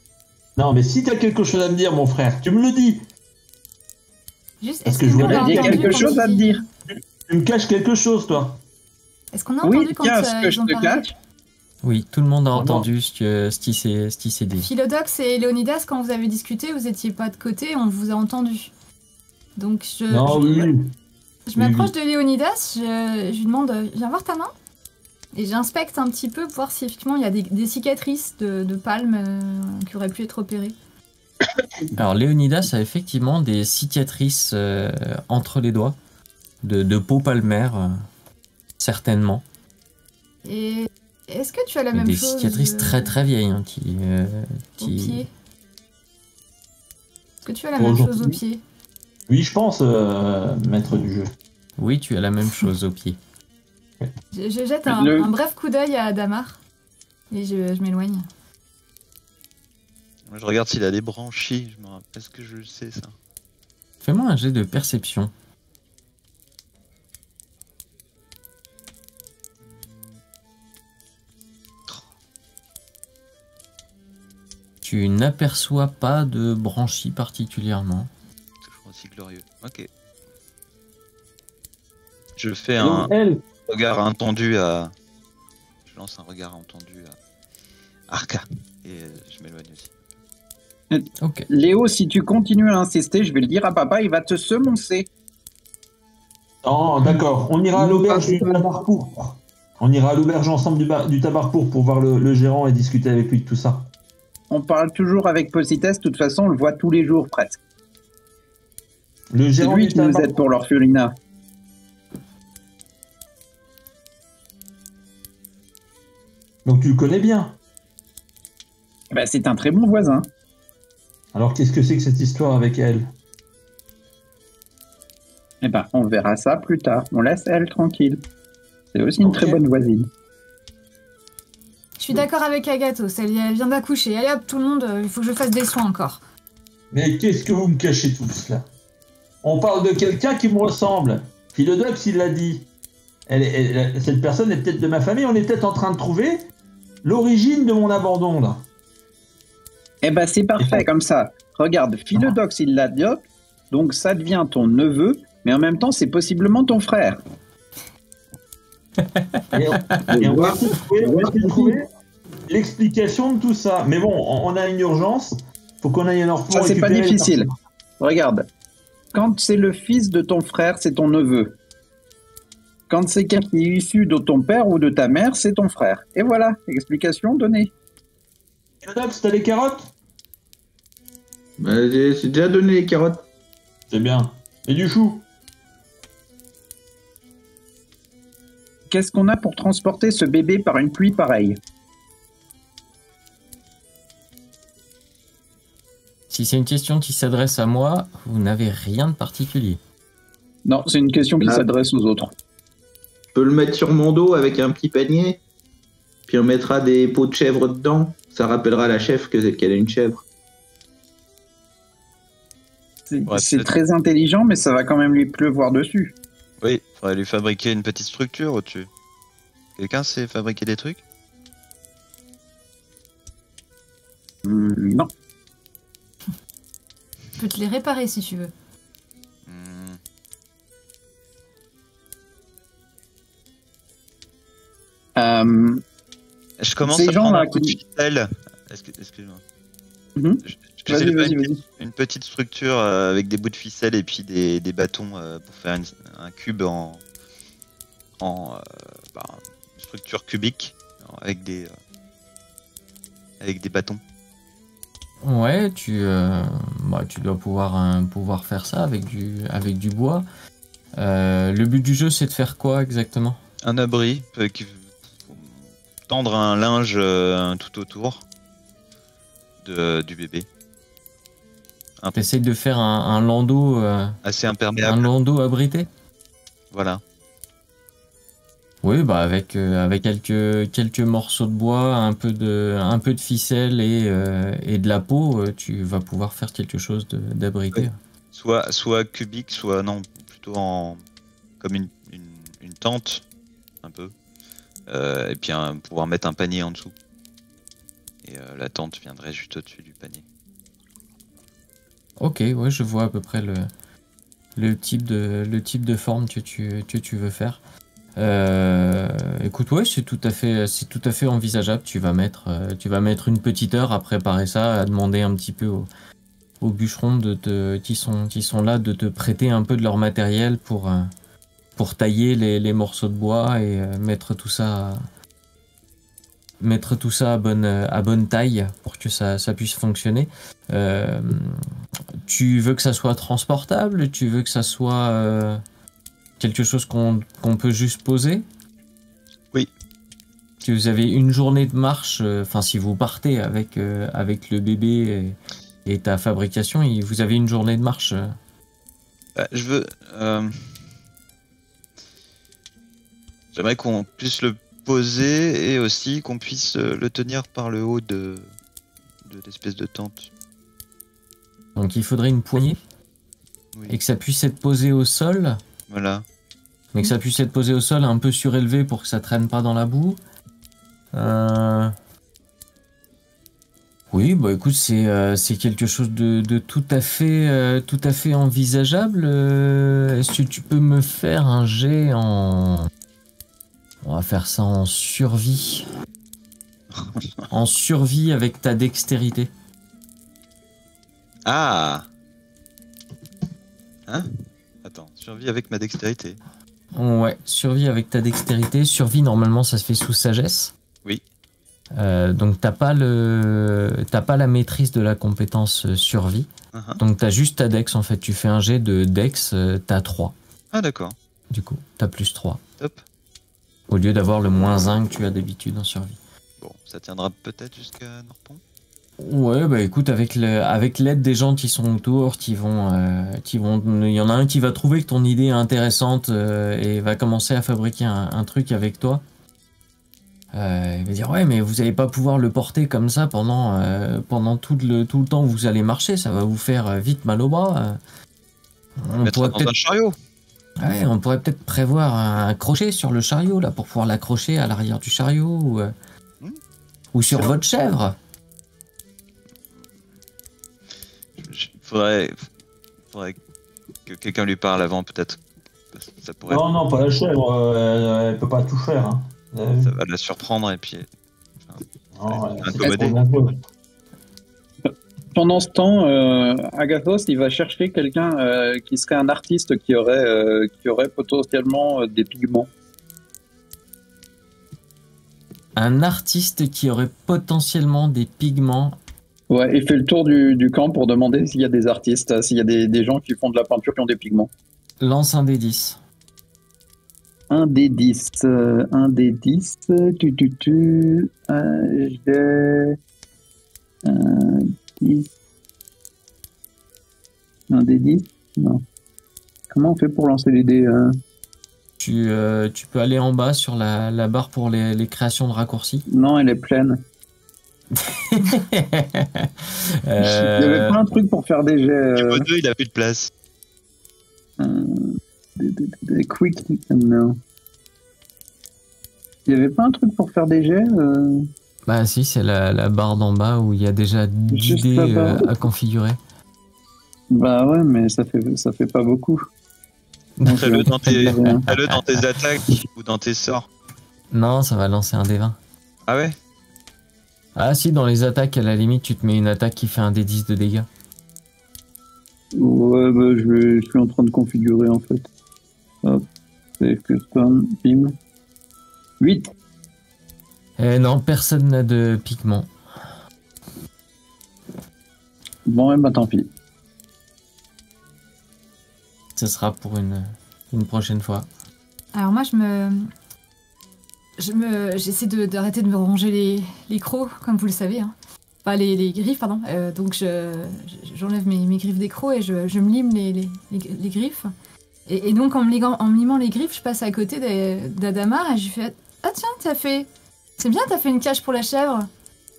Non, mais si tu as quelque chose à me dire, mon frère, tu me le dis. Juste, est-ce que je nous, on a Il y a entendu quelque quand chose à te dire. Tu me caches quelque chose, toi? Est-ce qu'on a entendu Oui, quand tiens, ce que ils je ont te parlé? cache. Oui, tout le monde a entendu ce qui s'est dit. Philodox et Léonidas, quand vous avez discuté, vous étiez pas de côté, on vous a entendu. Donc je m'approche de Léonidas, je lui demande, viens voir ta main. Et j'inspecte un petit peu pour voir si effectivement il y a des cicatrices de palmes qui auraient pu être opérées. Alors Léonidas a effectivement des cicatrices entre les doigts, de peau palmaire, certainement. Et est-ce que tu as la même des chose? Des cicatrices très très vieilles au pied. Est-ce que tu as la même chose au pied? Oui, je pense, maître du jeu. Oui, tu as la même chose au pied. Je jette un bref coup d'œil à Damar et je m'éloigne. Je regarde s'il a des branchies. Je me rappelle. Est-ce que je sais ça? Fais-moi un jet de perception. Tu n'aperçois pas de branchies particulièrement. Toujours aussi glorieux. Ok. Je fais un regard entendu à... Je lance un regard entendu à Arca. Et je m'éloigne aussi. Ok. Léo, si tu continues à insister, je vais le dire à papa, il va te semoncer. Oh, d'accord. On ira à l'auberge du Tabar Pourpre. On ira à l'auberge ensemble du Tabar Pourpre pour voir le gérant et discuter avec lui de tout ça. On parle toujours avec Possitesse, de toute façon, on le voit tous les jours presque. Le C'est gérant lui du qui nous Tabar aide pour l'orphelinat. Donc tu le connais bien. Bah, c'est un très bon voisin. Alors qu'est-ce que c'est que cette histoire avec elle? Eh ben, on verra ça plus tard. On laisse elle tranquille. C'est aussi une très bonne voisine. Je suis d'accord avec Agathos, elle vient d'accoucher. Allez hop, tout le monde, il faut que je fasse des soins encore. Mais qu'est-ce que vous me cachez tous là? On parle de quelqu'un qui me ressemble. Philodox, il l'a dit. Cette personne est peut-être de ma famille. On est peut-être en train de trouver l'origine de mon abandon là. Eh ben, c'est parfait comme ça. Regarde, Philodox, il l'a dit, donc ça devient ton neveu, mais en même temps, c'est possiblement ton frère. Et on va essayer de trouver l'explication de tout ça. Mais bon, on a une urgence. Faut qu'on aille à Norpont. Ça, c'est pas difficile. Regarde. Quand c'est le fils de ton frère, c'est ton neveu. Quand c'est quelqu'un qui est issu de ton père ou de ta mère, c'est ton frère. Et voilà, explication donnée. Canox, t'as les carottes? Bah, j'ai déjà donné les carottes. C'est bien. Et du chou? Qu'est-ce qu'on a pour transporter ce bébé par une pluie pareille? Si c'est une question qui s'adresse à moi, vous n'avez rien de particulier. Non, c'est une question qui Ah. s'adresse aux autres. Je peux le mettre sur mon dos avec un petit panier. Puis on mettra des pots de chèvre dedans. Ça rappellera la chèvre qu'elle est une chèvre. C'est Ouais, c'est peut-être. très intelligent, mais ça va quand même lui pleuvoir dessus. Oui, faudrait lui fabriquer une petite structure au-dessus. Quelqu'un sait fabriquer des trucs? Non. Je peux te les réparer si tu veux. Hmm. Je commence Ces à prendre gens-là un coup de qui- ficelle. Excuse-moi. Mhm. J'essaie de Vas-y, faire vas-y. une petite structure avec des bouts de ficelle et puis des bâtons pour faire un cube en une structure cubique avec des bâtons. Ouais, tu dois pouvoir faire ça avec du bois. Le but du jeu, c'est de faire quoi exactement? Un abri, tendre un linge tout autour du bébé. T'essayes de faire un landau, Assez un imperméable. landau abrité? Voilà. Oui, bah avec quelques morceaux de bois, un peu de ficelle et de la peau, tu vas pouvoir faire quelque chose d'abrité. Oui. Soit cubique, soit non, plutôt comme une tente, un peu. Et puis pouvoir mettre un panier en dessous. Et la tente viendrait juste au-dessus du panier. Ok, ouais, je vois à peu près le type de forme que tu veux faire. Écoute, ouais, c'est tout à fait envisageable. Tu vas mettre une petite heure à préparer ça, à demander un petit peu aux bûcherons qui sont là de te prêter un peu de leur matériel pour tailler les morceaux de bois et mettre tout ça à bonne taille pour que ça puisse fonctionner. Tu veux que ça soit transportable? Tu veux que ça soit quelque chose qu'on peut juste poser? Oui. Si vous avez une journée de marche, enfin si vous partez avec le bébé et ta fabrication, vous avez une journée de marche. Je veux. J'aimerais qu'on puisse le poser et aussi qu'on puisse le tenir par le haut de l'espèce de tente. Donc il faudrait une poignée Oui. et que ça puisse être posé au sol. Voilà. Mais que ça puisse être posé au sol un peu surélevé pour que ça traîne pas dans la boue. Oui, bah écoute, c'est quelque chose de tout à fait envisageable. Est-ce que tu peux me faire un jet en... On va faire ça en survie. En survie avec ta dextérité. Ah. Hein? Attends, survie avec ma dextérité. Ouais, survie avec ta dextérité. Survie, normalement, ça se fait sous sagesse. Oui. Donc t'as pas la maîtrise de la compétence survie. Donc t'as juste ta dex en fait. Tu fais un jet de dex, t'as 3. Ah d'accord. Du coup, t'as plus 3. Top. Au lieu d'avoir le moins 1 que tu as d'habitude en survie. Bon, ça tiendra peut-être jusqu'à Norpon. Ouais, bah écoute, avec l'aide des gens qui sont autour, il y en a un qui va trouver que ton idée est intéressante et va commencer à fabriquer un truc avec toi. Il va dire ouais, mais vous allez pas pouvoir le porter comme ça pendant tout le temps où vous allez marcher, ça va vous faire vite mal au bras. Mettre dans un chariot. Ouais, on pourrait peut-être prévoir un crochet sur le chariot là pour pouvoir l'accrocher à l'arrière du chariot ou sur votre chèvre. Faudrait que quelqu'un lui parle avant, peut-être. Ça pourrait. Non, pas la chèvre, elle peut pas tout faire. Hein. Ça va la surprendre et puis. Non, incommoder. Pendant ce temps, Agathos, il va chercher quelqu'un qui serait un artiste qui aurait potentiellement des pigments. Un artiste qui aurait potentiellement des pigments. Ouais, et fait le tour du camp pour demander s'il y a des artistes, s'il y a des gens qui font de la peinture qui ont des pigments. Lance un des 10. Un des 10. J'ai... 10. Un des 10 Non. Comment on fait pour lancer les dés Tu peux aller en bas sur la barre pour les créations de raccourcis. Non, elle est pleine. Il n'y avait pas un truc pour faire des jets. Niveau 2, il a plus de place. Des quick. Non. Il n'y avait pas un truc pour faire des jets Bah si, c'est la barre d'en bas où il y a déjà 10 Juste dés là-bas. à configurer. Bah ouais, mais ça fait pas beaucoup. Fais-le dans tes attaques ou dans tes sorts. Non, ça va lancer un dé 20. Ah ouais? Ah si, dans les attaques, à la limite, tu te mets une attaque qui fait un dé 10 de dégâts. Ouais, bah je suis en train de configurer en fait. Hop, c'est custom, bim. 8. Eh non, personne n'a de pigment. Bon, et bah tant pis. Ce sera pour une prochaine fois. Alors moi, j'essaie d'arrêter de me ranger les crocs, comme vous le savez. Hein. Enfin, les griffes, pardon. Donc j'enlève mes griffes des crocs et je me lime les griffes. Et donc en me limant les griffes, je passe à côté d'Adamar et je lui fais « Ah tiens, c'est bien, t'as fait une cage pour la chèvre.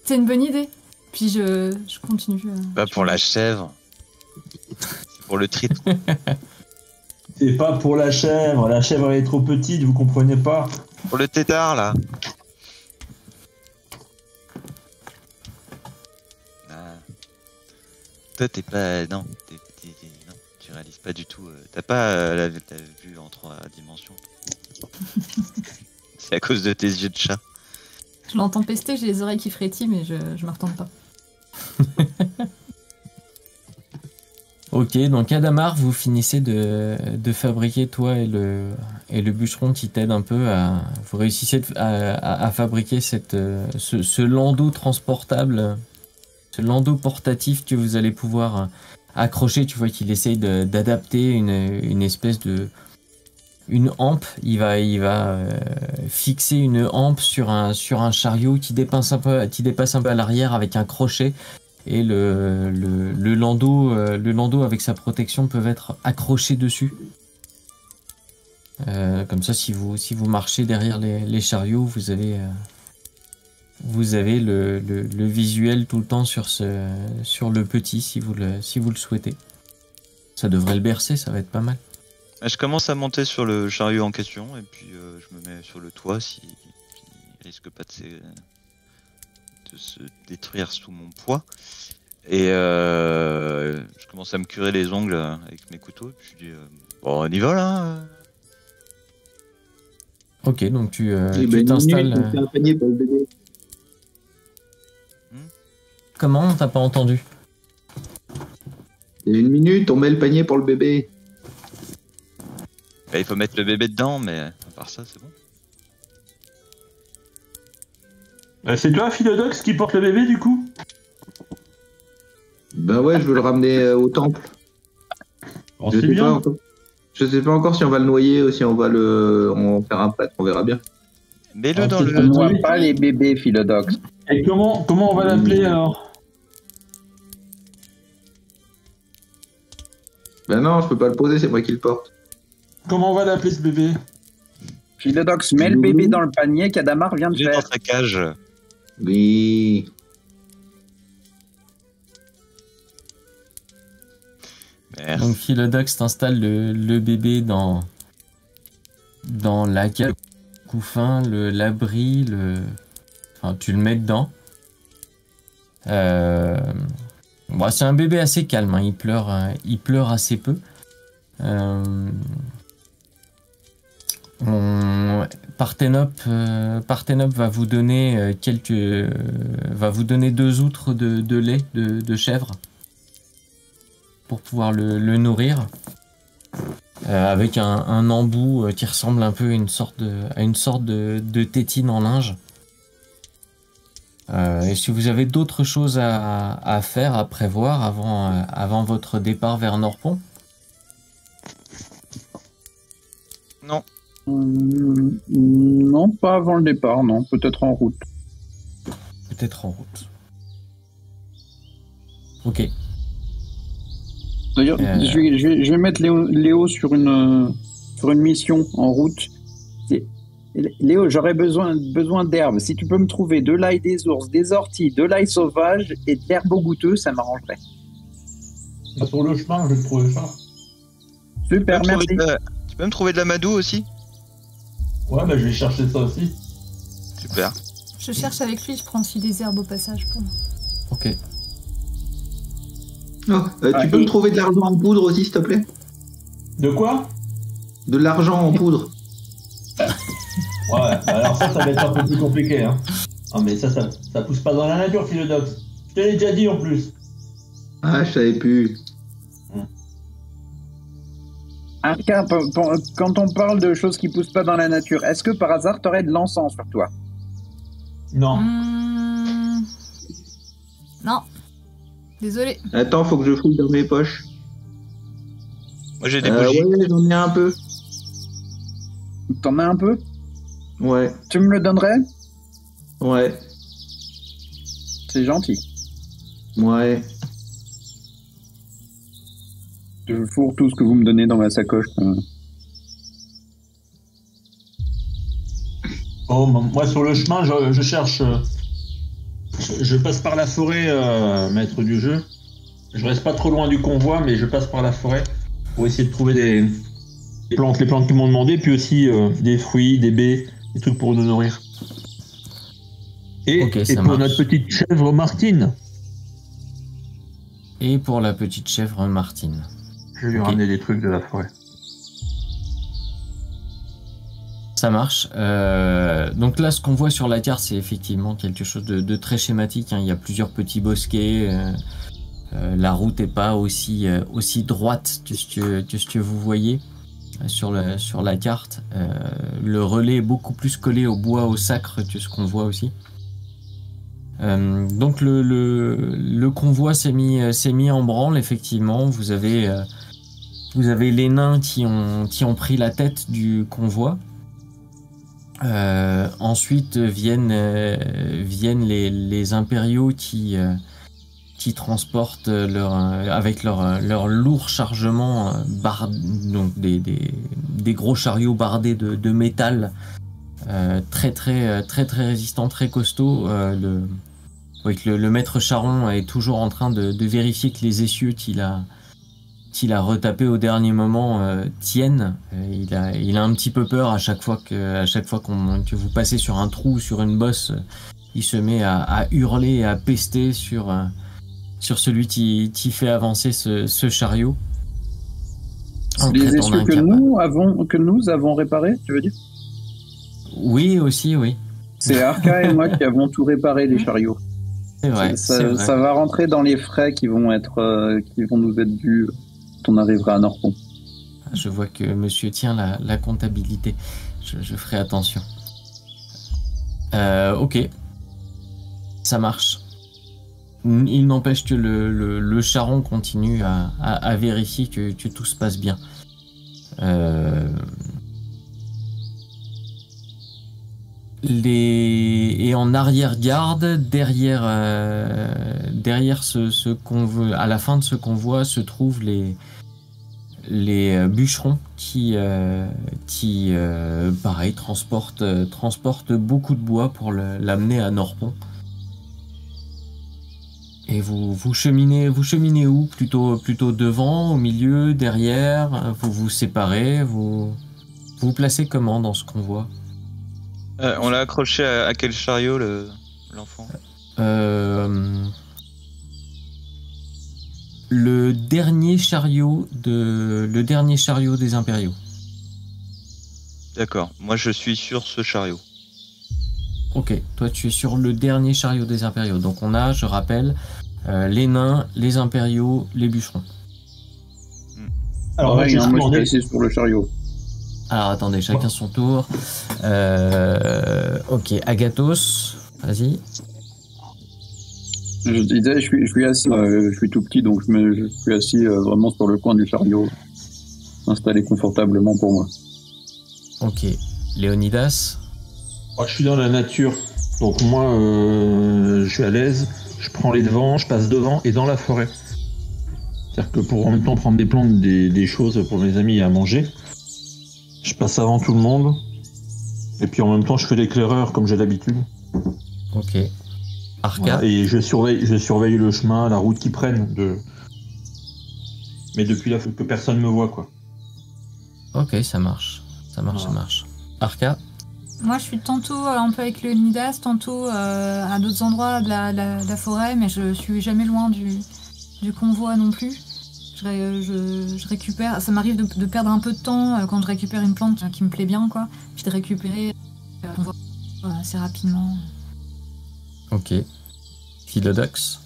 C'est une bonne idée. » Puis je continue. Pas pour la chèvre. C'est pour le triton. C'est pas pour la chèvre elle est trop petite, vous comprenez pas. Pour le tétard, là. Ah. Toi, t'es pas... Non, non, tu réalises pas du tout. T'as pas la vue en 3 dimensions. C'est à cause de tes yeux de chat. Je l'entends pester, j'ai les oreilles qui frétillent, mais je me retourne pas. Ok, donc Adamar, vous finissez de fabriquer, toi et le bûcheron qui t'aide un peu à... Vous réussissez à fabriquer ce landau transportable, ce landau portatif que vous allez pouvoir accrocher. Tu vois qu'il essaye d'adapter une espèce de... Une hampe. Il va fixer une hampe sur un chariot qui dépasse un peu à l'arrière avec un crochet. Et le landau avec sa protection peuvent être accrochés dessus. Comme ça, si vous marchez derrière les chariots, vous avez le visuel tout le temps sur le petit, si vous le souhaitez. Ça devrait le bercer, ça va être pas mal. Je commence à monter sur le chariot en question et puis je me mets sur le toit s'il risque pas de se détruire sous mon poids. Et je commence à me curer les ongles avec mes couteaux. Et puis je dis bon, on y va là. Ok, donc tu ben, t'installes. On fait un panier pour le bébé. Comment? T'as pas entendu? Il y a 1 minute, on met le panier pour le bébé. Bah, il faut mettre le bébé dedans, mais à part ça, c'est bon. C'est toi, Philodox, qui porte le bébé du coup? Bah ouais, je veux le ramener au temple. Oh, Je c'est sais bien. pas encore. Je sais pas encore si on va le noyer ou si on va on va faire un prêtre, on verra bien. Mets-le Ah, dans c'est le. pas On moi. voit pas les bébés, Philodox. Et comment on va l'appeler alors? Bah non, je peux pas le poser, c'est moi qui le porte. Comment on va l'appeler ce bébé? Philodox, mets le bébé dans le panier qu'Adamar vient de Il est dans faire. sa cage. Oui. Merci. Donc Philodox t'installe le bébé dans la cage, le couffin, l'abri, enfin tu le mets dedans. Bon, c'est un bébé assez calme, hein. Il pleure assez peu. Parthénope va vous donner va vous donner 2 outres de lait de chèvre pour pouvoir le nourrir, avec un embout qui ressemble un peu à une sorte de tétine en linge. Est-ce que vous avez d'autres choses à faire, à prévoir avant votre départ vers Norpont? Non. Non, pas avant le départ, non. Peut-être en route. Peut-être en route. Ok. D'ailleurs, je vais mettre Léo sur une mission en route. Léo, j'aurais besoin d'herbes. Si tu peux me trouver de l'ail des ours, des orties, de l'ail sauvage et de l'herbe au goûteux, ça m'arrangerait. Sur le chemin, je vais te trouver ça. Super, merci. Tu peux me trouver de l'amadou aussi? Ouais, bah je vais chercher ça aussi. Super. Je cherche avec lui, je prends aussi des herbes au passage pour moi. Ok. Tu peux me trouver de l'argent en poudre aussi, s'il te plaît? De quoi? De l'argent en poudre. Ouais, alors ça va être un peu plus compliqué, hein. Ah, mais ça pousse pas dans la nature, Philodox. Je te l'ai déjà dit en plus. Ah, je savais plus. Arca, quand on parle de choses qui poussent pas dans la nature, est-ce que par hasard t'aurais de l'encens sur toi? Non. Non. Désolé. Attends, faut que je fouille dans mes poches. Moi j'ai des bougies. Ouais, j'en ai un peu. T'en as un peu? Ouais, Tu me le donnerais? ouais, C'est gentil. ouais. Je fourre tout ce que vous me donnez dans ma sacoche. Oh, moi sur le chemin, je cherche. Je passe par la forêt, maître du jeu. Je reste pas trop loin du convoi, mais je passe par la forêt pour essayer de trouver les plantes qu'ils m'ont demandé, puis aussi des fruits, des baies, des trucs pour nous nourrir. Et, Ok, et ça pour marche. notre petite chèvre Martine, Et pour la petite chèvre Martine. je vais lui Ok. ramener des trucs de la forêt. Ça marche. Donc là, ce qu'on voit sur la carte, c'est effectivement quelque chose de très schématique, hein. Il y a plusieurs petits bosquets. La route n'est pas aussi droite que ce que vous voyez sur la carte. Le relais est beaucoup plus collé au bois, au sacre que ce qu'on voit aussi. Donc le convoi s'est mis en branle, effectivement. Vous avez les nains qui ont pris la tête du convoi. Ensuite viennent les impériaux qui transportent avec leur lourd chargement donc des gros chariots bardés de métal, très résistants, très costauds. Le maître Charon est toujours en train de vérifier que les essieux qu'il a retapé au dernier moment tiennent. Il a un petit peu peur à chaque fois que vous passez sur un trou ou sur une bosse. Il se met à hurler et à pester sur celui qui fait avancer ce chariot. En Les traitant essieux d'incapable. que nous avons réparés, tu veux dire? Oui, aussi, oui. C'est Arca et moi qui avons tout réparé les chariots. C'est vrai. Ça, c'est vrai. ça va rentrer dans les frais qui vont nous être dus quand on arrivera à Norpont. Je vois que monsieur tient la comptabilité. Je ferai attention. Ok. Ça marche. Il n'empêche que le Charon continue à vérifier que tout se passe bien. Et en arrière-garde, derrière ce convoi, à la fin de ce convoi, se trouvent les bûcherons qui pareil, transportent beaucoup de bois pour l'amener à Norpont. Et vous cheminez où? Plutôt devant, au milieu, derrière? Vous vous séparez? Vous vous placez comment dans ce convoi? On l'a accroché à quel chariot, l'enfant? Le dernier chariot des impériaux. D'accord, moi je suis sur ce chariot. Ok, toi tu es sur le dernier chariot des impériaux. Donc on a, je rappelle, les nains, les impériaux, les bûcherons. Alors, moi, j'ai moi je suis commandé- assis sur le chariot. Alors attendez, chacun son tour. Ok, Agathos, vas-y. Je disais, je suis assis, je suis tout petit, donc je suis assis vraiment sur le coin du chariot, installé confortablement pour moi. Ok. Léonidas? Moi, je suis dans la nature, donc moi, je suis à l'aise. Je prends les devants, je passe devant et dans la forêt. C'est-à-dire que pour en même temps prendre des plantes, des choses pour mes amis à manger, je passe avant tout le monde. Et puis en même temps, je fais l'éclaireur comme j'ai l'habitude. Ok. Arca? Voilà. Et je surveille le chemin, la route qu'ils prennent. Mais depuis là, faut que personne me voit, quoi. Ok, ça marche. Ça marche. Arca? Moi, je suis tantôt un peu avec le Nidas, tantôt à d'autres endroits de la forêt, mais je suis jamais loin du convoi non plus. Je récupère, ça m'arrive de perdre un peu de temps quand je récupère une plante qui me plaît bien, quoi. Puis de récupérer le convoi assez rapidement. Ok. Philodox?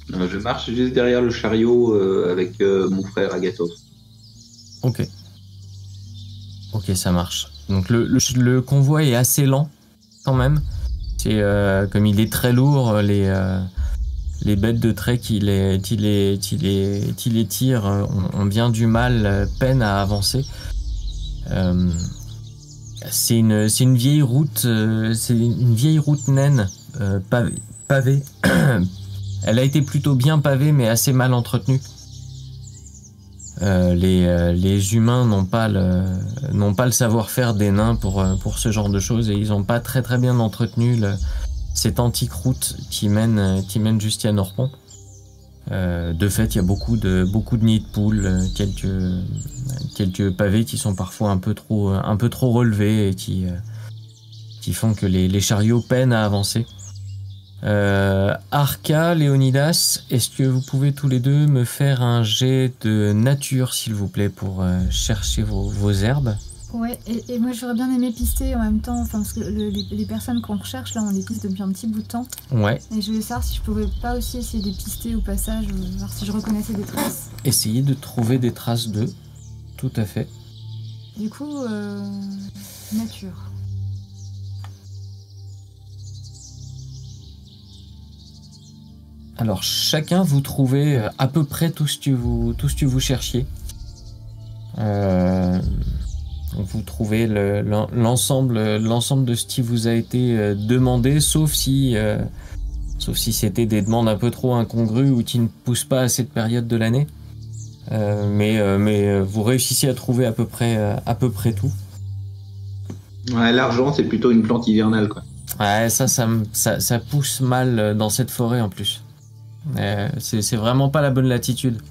Je marche juste derrière le chariot avec mon frère Agathos. Ok. Ok, ça marche. Donc le convoi est assez lent, quand même. C'est comme il est très lourd, les bêtes de trait qui les tirent ont bien du mal, peine à avancer. C'est une vieille route, naine, pavée. Elle a été plutôt bien pavée, mais assez mal entretenue. Les humains n'ont pas le savoir-faire des nains pour ce genre de choses, et ils n'ont pas très très bien entretenu cette antique route qui mène jusqu'à Norpont. De fait, il y a beaucoup de nids de poules, quelques pavés qui sont parfois un peu trop relevés et qui font que les chariots peinent à avancer. Arca, Léonidas, est-ce que vous pouvez tous les deux me faire un jet de nature, s'il vous plaît, pour chercher vos herbes? Ouais, et moi j'aurais bien aimé pister en même temps, enfin, parce que les personnes qu'on recherche là, on les piste depuis un petit bout de temps. Ouais. Et je voulais savoir si je pouvais pas aussi essayer de les pister au passage, voir si je reconnaissais des traces. Essayez de trouver des traces d'eux, tout à fait. Du coup, nature. Alors chacun vous trouvez à peu près tout ce que vous cherchiez. Vous trouvez l'ensemble de ce qui vous a été demandé, sauf si c'était des demandes un peu trop incongrues ou qui ne poussent pas à cette période de l'année. Mais vous réussissez à trouver à peu près tout. Ouais, l'argent, c'est plutôt une plante hivernale, quoi. Ouais, ça pousse mal dans cette forêt en plus. C'est vraiment pas la bonne latitude.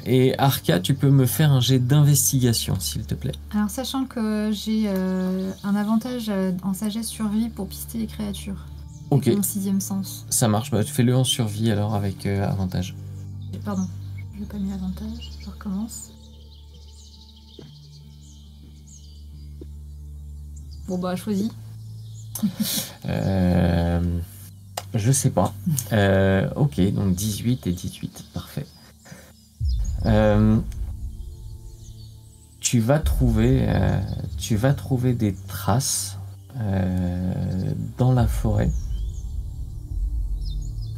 Et Arca, tu peux me faire un jet d'investigation, s'il te plaît. Alors, sachant que j'ai un avantage en sagesse survie pour pister les créatures. Ok. Mon 6e sens. Ça marche, bah fais-le en survie alors avec avantage. Pardon, je n'ai pas mis avantage, je recommence. Bon bah, choisis. Je sais pas. Ok, donc 18 et 18, parfait. Tu vas trouver des traces dans la forêt,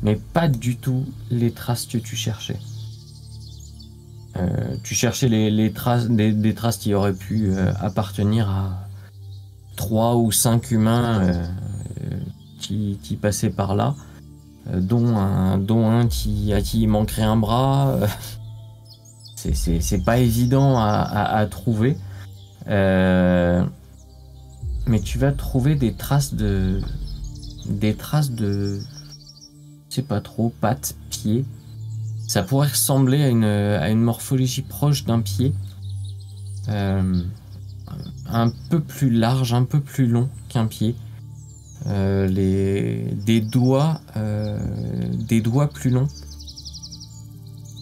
mais pas du tout les traces que tu cherchais. Tu cherchais les traces, des traces qui auraient pu appartenir à 3 ou 5 humains qui passaient par là, dont un à qui il manquerait un bras. C'est pas évident à trouver. Mais tu vas trouver des traces de je sais pas trop, pattes, pieds. Ça pourrait ressembler à une morphologie proche d'un pied. Un peu plus large, un peu plus long qu'un pied. Des doigts plus longs.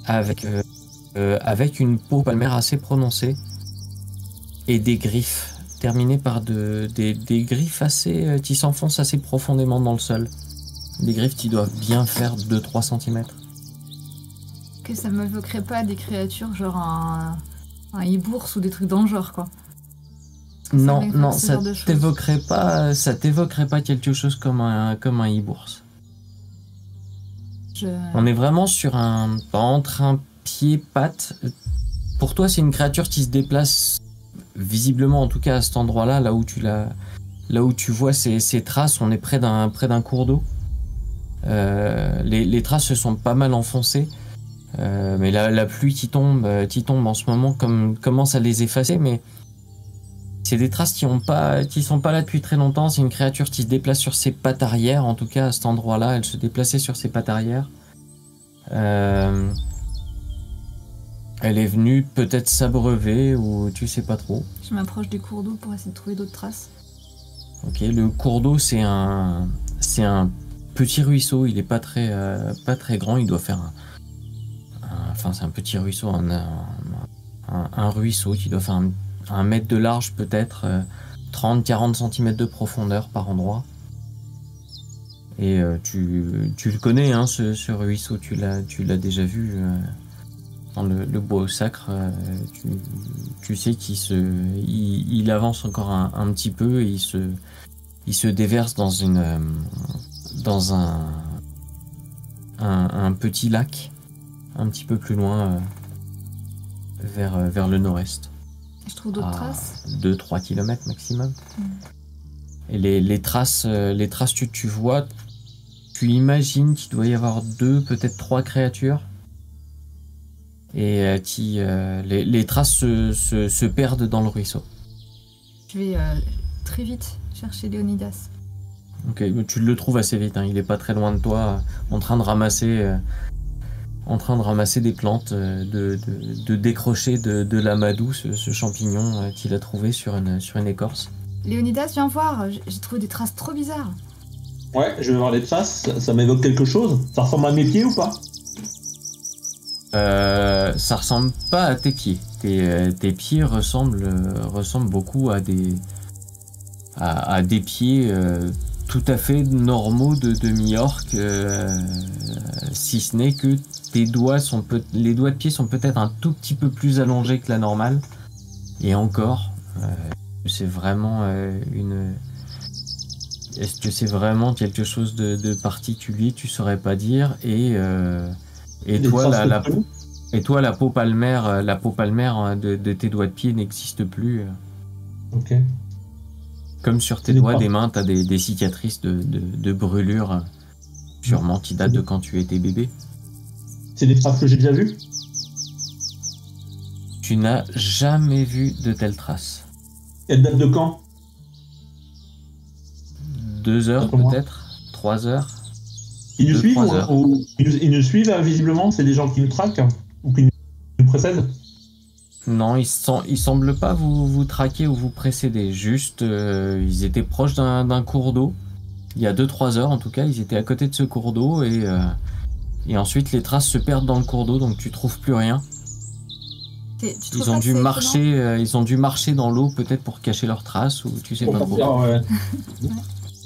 Avec une peau palmaire assez prononcée. Et des griffes, terminées par des griffes qui s'enfoncent assez profondément dans le sol. Des griffes qui doivent bien faire 2-3 cm. Que ça m'évoquerait pas des créatures genre un hibours ou des trucs dans le genre, quoi. Parce Non, vient non, faire ce ça genre de choses. t'évoquerait pas quelque chose comme un hibbourse. Je... On est vraiment sur entre un pied-patte. Pour toi, c'est une créature qui se déplace visiblement, en tout cas à cet endroit-là, là où tu vois ces traces. On est près d'un cours d'eau. Les traces se sont pas mal enfoncées, mais la pluie qui tombe en ce moment commence à les effacer. Mais c'est des traces qui sont pas là depuis très longtemps. C'est une créature qui se déplace sur ses pattes arrière. En tout cas, à cet endroit-là, elle se déplaçait sur ses pattes arrière. Elle est venue peut-être s'abreuver ou tu sais pas trop. Je m'approche du cours d'eau pour essayer de trouver d'autres traces. Ok, le cours d'eau c'est un petit ruisseau. Il est pas très grand. Il doit faire enfin c'est un petit ruisseau, un ruisseau qui doit faire un mètre de large peut-être, 30-40 cm de profondeur par endroit. Et tu le connais, hein, ce ruisseau, tu l'as déjà vu dans le bois au sacre. Tu sais il avance encore un petit peu et il se déverse dans un petit lac un petit peu plus loin vers le nord-est. Je trouve d'autres traces. 2-3 km maximum. Et les traces tu vois, tu imagines qu'il doit y avoir 2, peut-être 3 créatures. Et les traces se perdent dans le ruisseau. Je vais très vite chercher Léonidas. Ok, tu le trouves assez vite, hein. Il est pas très loin de toi, en train de ramasser des plantes, de décrocher de l'amadou, ce champignon qu'il a trouvé sur une écorce. Léonidas, viens voir, j'ai trouvé des traces trop bizarres. Ouais, je vais voir les traces, ça m'évoque quelque chose. Ça ressemble à mes pieds ou pas? Ça ressemble pas à tes pieds. Tes pieds ressemblent beaucoup à des pieds tout à fait normaux de demi-orc, si ce n'est que les doigts de pied sont peut-être un tout petit peu plus allongés que la normale. Et encore, c'est vraiment est-ce que c'est vraiment quelque chose de particulier? Tu saurais pas dire. Et toi, la peau palmaire, de tes doigts de pied n'existe plus. Ok. Comme sur tes doigts des mains, t'as des cicatrices de brûlures, sûrement qui datent de quand tu étais bébé. C'est des traces que j'ai déjà vues? Tu n'as jamais vu de telles traces. Elles datent de quand? 2 heures peut-être? 3 heures? Ils nous suivent 3 heures. ou ils nous suivent visiblement? C'est des gens qui nous traquent ou qui nous précèdent? Non, ils semblent pas vous traquer ou vous précéder. Juste, ils étaient proches d'un cours d'eau. Il y a 2-3 heures en tout cas, ils étaient à côté de ce cours d'eau et ensuite les traces se perdent dans le cours d'eau, donc tu trouves plus rien. Ils ont dû marcher dans l'eau peut-être pour cacher leurs traces ou tu sais pas trop. Ouais.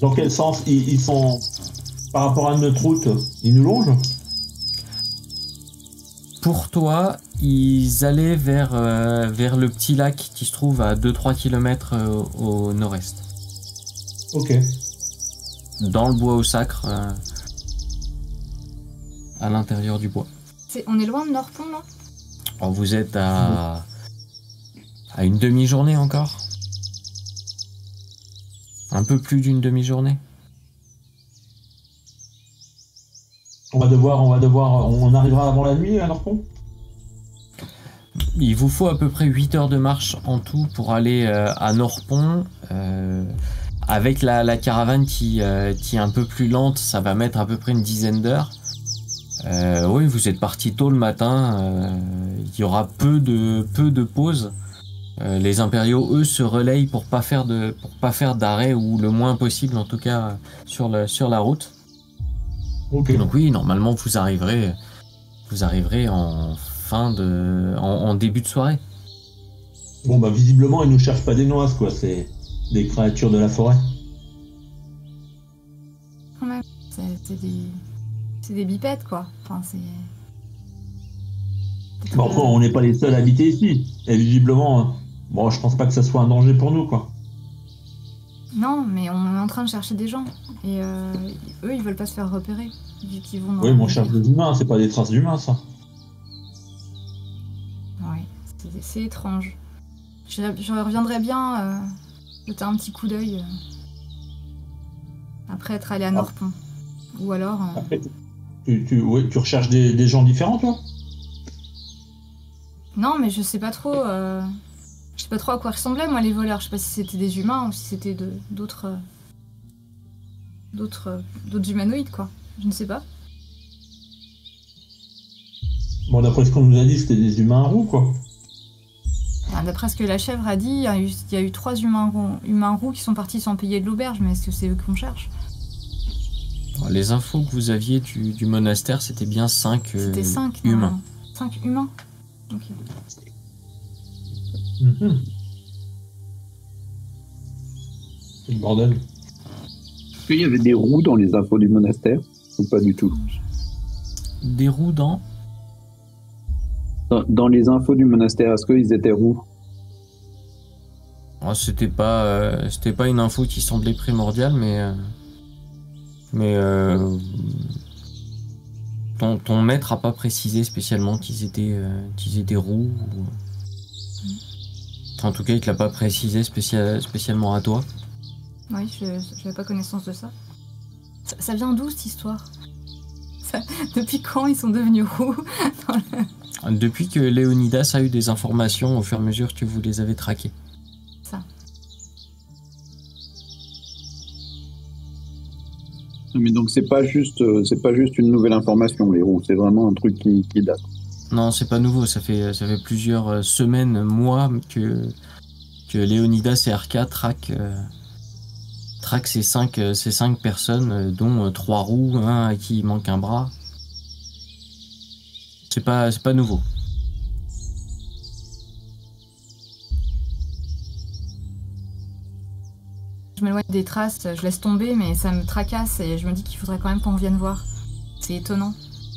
Dans quel sens ils sont par rapport à notre route? Ils nous longent? Pour toi, ils allaient vers le petit lac qui se trouve à 2-3 km au nord-est. Ok. Dans le bois au sacre, à l'intérieur du bois. On est loin de Norpont, là? Alors vous êtes à une demi-journée encore. Un peu plus d'une demi-journée. On arrivera avant la nuit à Norpont? Il vous faut à peu près 8 heures de marche en tout pour aller à Norpont. Avec la caravane qui est un peu plus lente, ça va mettre à peu près une dizaine d'heures. Oui, vous êtes parti tôt le matin. Il y aura peu de pauses. Les impériaux, eux, se relayent pour pas faire d'arrêt ou le moins possible en tout cas sur la route. Okay. Donc oui, normalement vous arriverez en début de soirée. Bon bah visiblement ils nous cherchent pas des noises quoi, c'est des créatures de la forêt. Ouais, c'est des bipèdes quoi. Enfin c'est. Bon après on n'est pas les seuls à habiter ici. Et visiblement, bon je pense pas que ça soit un danger pour nous quoi. Non, mais on est en train de chercher des gens. Et eux, ils veulent pas se faire repérer. Vu qu'ils vont dans Oui, la mais on rivière. cherche des humains, c'est pas des traces d'humains, ça. Ouais, c'est étrange. Je reviendrai bien jeter un petit coup d'œil après être allé à Norpont. Ou alors... Après, tu recherches des gens différents, toi? Non, mais je sais pas trop... Je sais pas trop à quoi ressemblaient, moi, les voleurs. Je sais pas si c'était des humains ou si c'était d'autres humanoïdes, quoi. Je ne sais pas. Bon, d'après ce qu'on nous a dit, c'était des humains roux, quoi. Enfin, d'après ce que la chèvre a dit, il y a eu 3 humains roux qui sont partis sans payer de l'auberge, mais est-ce que c'est eux qu'on cherche? Les infos que vous aviez du monastère, c'était bien 5 C'était 5 humains. 5 humains. Ok. C'est le bordel. Est-ce qu'il y avait des roues dans les infos du monastère ou pas du tout? Des roues dans Dans les infos du monastère, est-ce qu'ils étaient roux? C'était pas une info qui semblait primordiale, mais ton maître a pas précisé spécialement qu'ils étaient roux. En tout cas, il te l'a pas précisé spécialement à toi. Oui, je n'avais pas connaissance de ça. Ça vient d'où, cette histoire? Depuis quand ils sont devenus roux? Depuis que Léonidas a eu des informations au fur et à mesure que vous les avez traqués. Mais donc c'est pas juste une nouvelle information, les roues, c'est vraiment un truc qui date. Non, c'est pas nouveau, ça fait plusieurs semaines, mois que Léonidas et Arca traquent ces cinq personnes, dont 3 roues, un à qui il manque un bras. C'est pas nouveau. Je m'éloigne des traces, je laisse tomber, mais ça me tracasse et je me dis qu'il faudrait quand même qu'on vienne voir. C'est étonnant.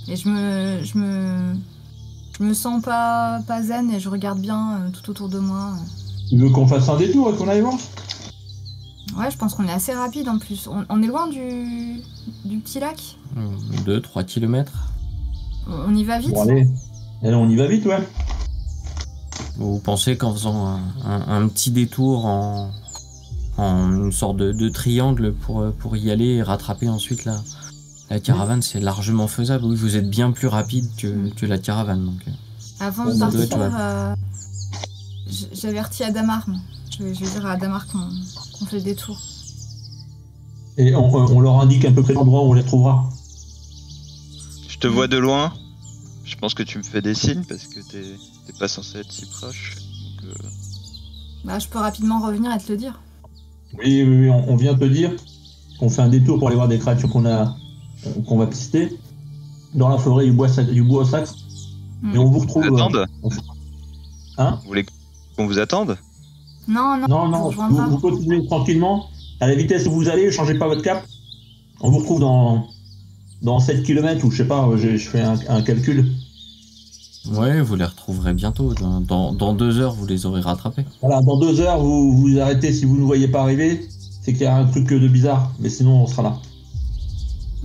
Et je me sens pas zen et je regarde bien tout autour de moi. Tu veux qu'on fasse un détour et qu'on aille voir? Ouais, je pense qu'on est assez rapide en plus. On est loin du petit lac? 2-3 kilomètres. On y va vite? Bon, allez, on y va vite, ouais. Vous pensez qu'en faisant un petit détour en une sorte de triangle pour y aller et rattraper ensuite la caravane, c'est largement faisable. Oui, vous êtes bien plus rapide que la caravane. Donc. Avant de partir, j'avertis Adamar. Je vais dire à Adamar qu'on fait le détour. Et on leur indique à peu près l'endroit où on les trouvera. Je te vois de loin. Je pense que tu me fais des signes parce que t'es pas censé être si proche. Donc, Bah, je peux rapidement revenir et te le dire. Oui, on vient te dire qu'on fait un détour pour aller voir des créatures qu'on va pister dans la forêt du bois au sacre. Et on vous retrouve. Vous attendez Hein? Vous voulez qu'on vous attende? Non, vous continuez tranquillement. À la vitesse où vous allez, changez pas votre cap. On vous retrouve dans 7 km ou je sais pas, je fais un calcul. Ouais, vous les retrouverez bientôt. Dans 2 heures, vous les aurez rattrapés. Voilà, dans 2 heures, vous arrêtez si vous ne voyez pas arriver. C'est qu'il y a un truc de bizarre, mais sinon on sera là.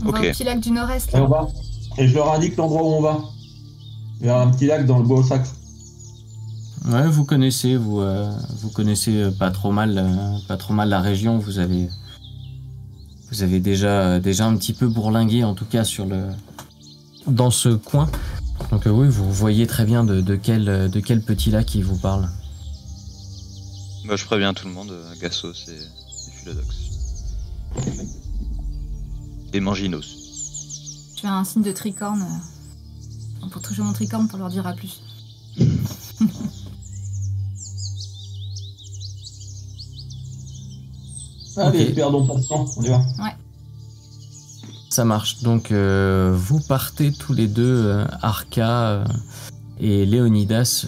On va au petit lac du Nord-Est. Et je leur indique l'endroit où on va. Vers un petit lac dans le bois au sacre. Ouais, vous connaissez pas trop mal la région. Vous avez déjà un petit peu bourlingué, en tout cas dans ce coin. Donc oui, vous voyez très bien de quel petit lac il vous parle. Bah, je préviens tout le monde, Gassos et Philodox. Et Manginos. Je fais un signe de tricorne pour toucher mon tricorne pour leur dire à plus. Allez, Okay. perdons pas de temps, on y va. Ouais. Ça marche. Donc vous partez tous les deux, Arca et Léonidas,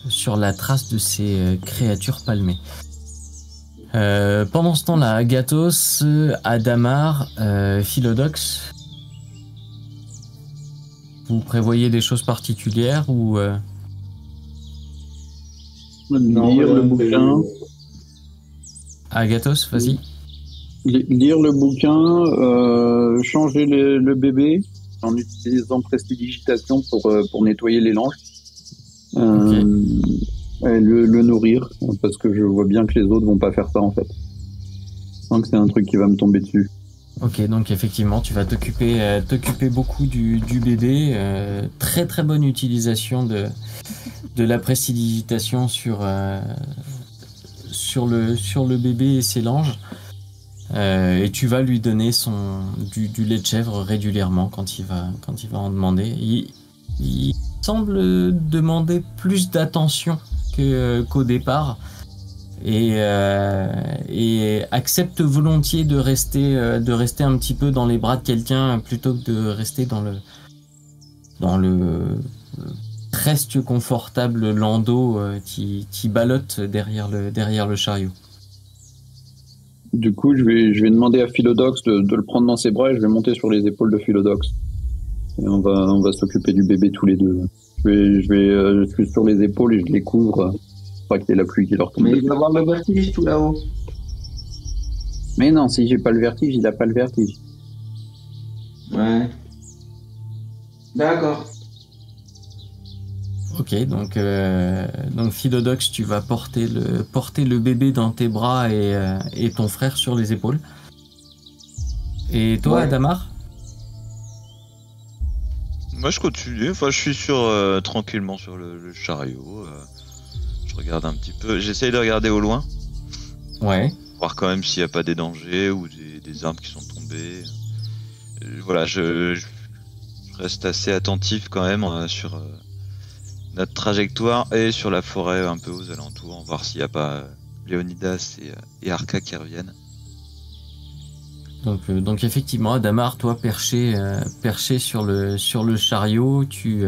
sur la trace de ces créatures palmées. Pendant ce temps-là, Agathos, Adamar, Philodox, vous prévoyez des choses particulières ou Lire le bouquin. Agathos, vas-y. Lire le bouquin, changer le bébé en utilisant prestidigitation pour nettoyer les langes. Et le nourrir, parce que je vois bien que les autres vont pas faire ça en fait. Donc c'est un truc qui va me tomber dessus. Ok, donc effectivement, tu vas t'occuper beaucoup du bébé. Très très bonne utilisation de la prestidigitation sur le bébé et ses langes. Et tu vas lui donner du lait de chèvre régulièrement quand il va en demander. Il semble demander plus d'attention qu'au départ. Et accepte volontiers de rester un petit peu dans les bras de quelqu'un plutôt que de rester dans le presque confortable landau qui ballotte derrière le chariot. Du coup, je vais demander à Philodox de le prendre dans ses bras et je vais monter sur les épaules de Philodox. Et on va s'occuper du bébé tous les deux. Je suis sur les épaules et je les couvre. Pas qu'il y ait la pluie qui leur tombe. Mais il va avoir le vertige tout là-haut. Mais non, si j'ai pas le vertige, il a pas le vertige. Ouais. D'accord. Ok, donc Philodox, tu vas porter le bébé dans tes bras et ton frère sur les épaules. Et toi, Ouais. Adamar? Moi, je continue. Enfin, je suis tranquillement sur le chariot. Je regarde un petit peu. J'essaye de regarder au loin. Ouais. Voir quand même s'il n'y a pas des dangers ou des arbres qui sont tombés. Voilà, je reste assez attentif quand même sur notre trajectoire et sur la forêt un peu aux alentours, voir s'il n'y a pas Léonidas et Arca qui reviennent. Donc effectivement, Adamar, toi perché sur le chariot, tu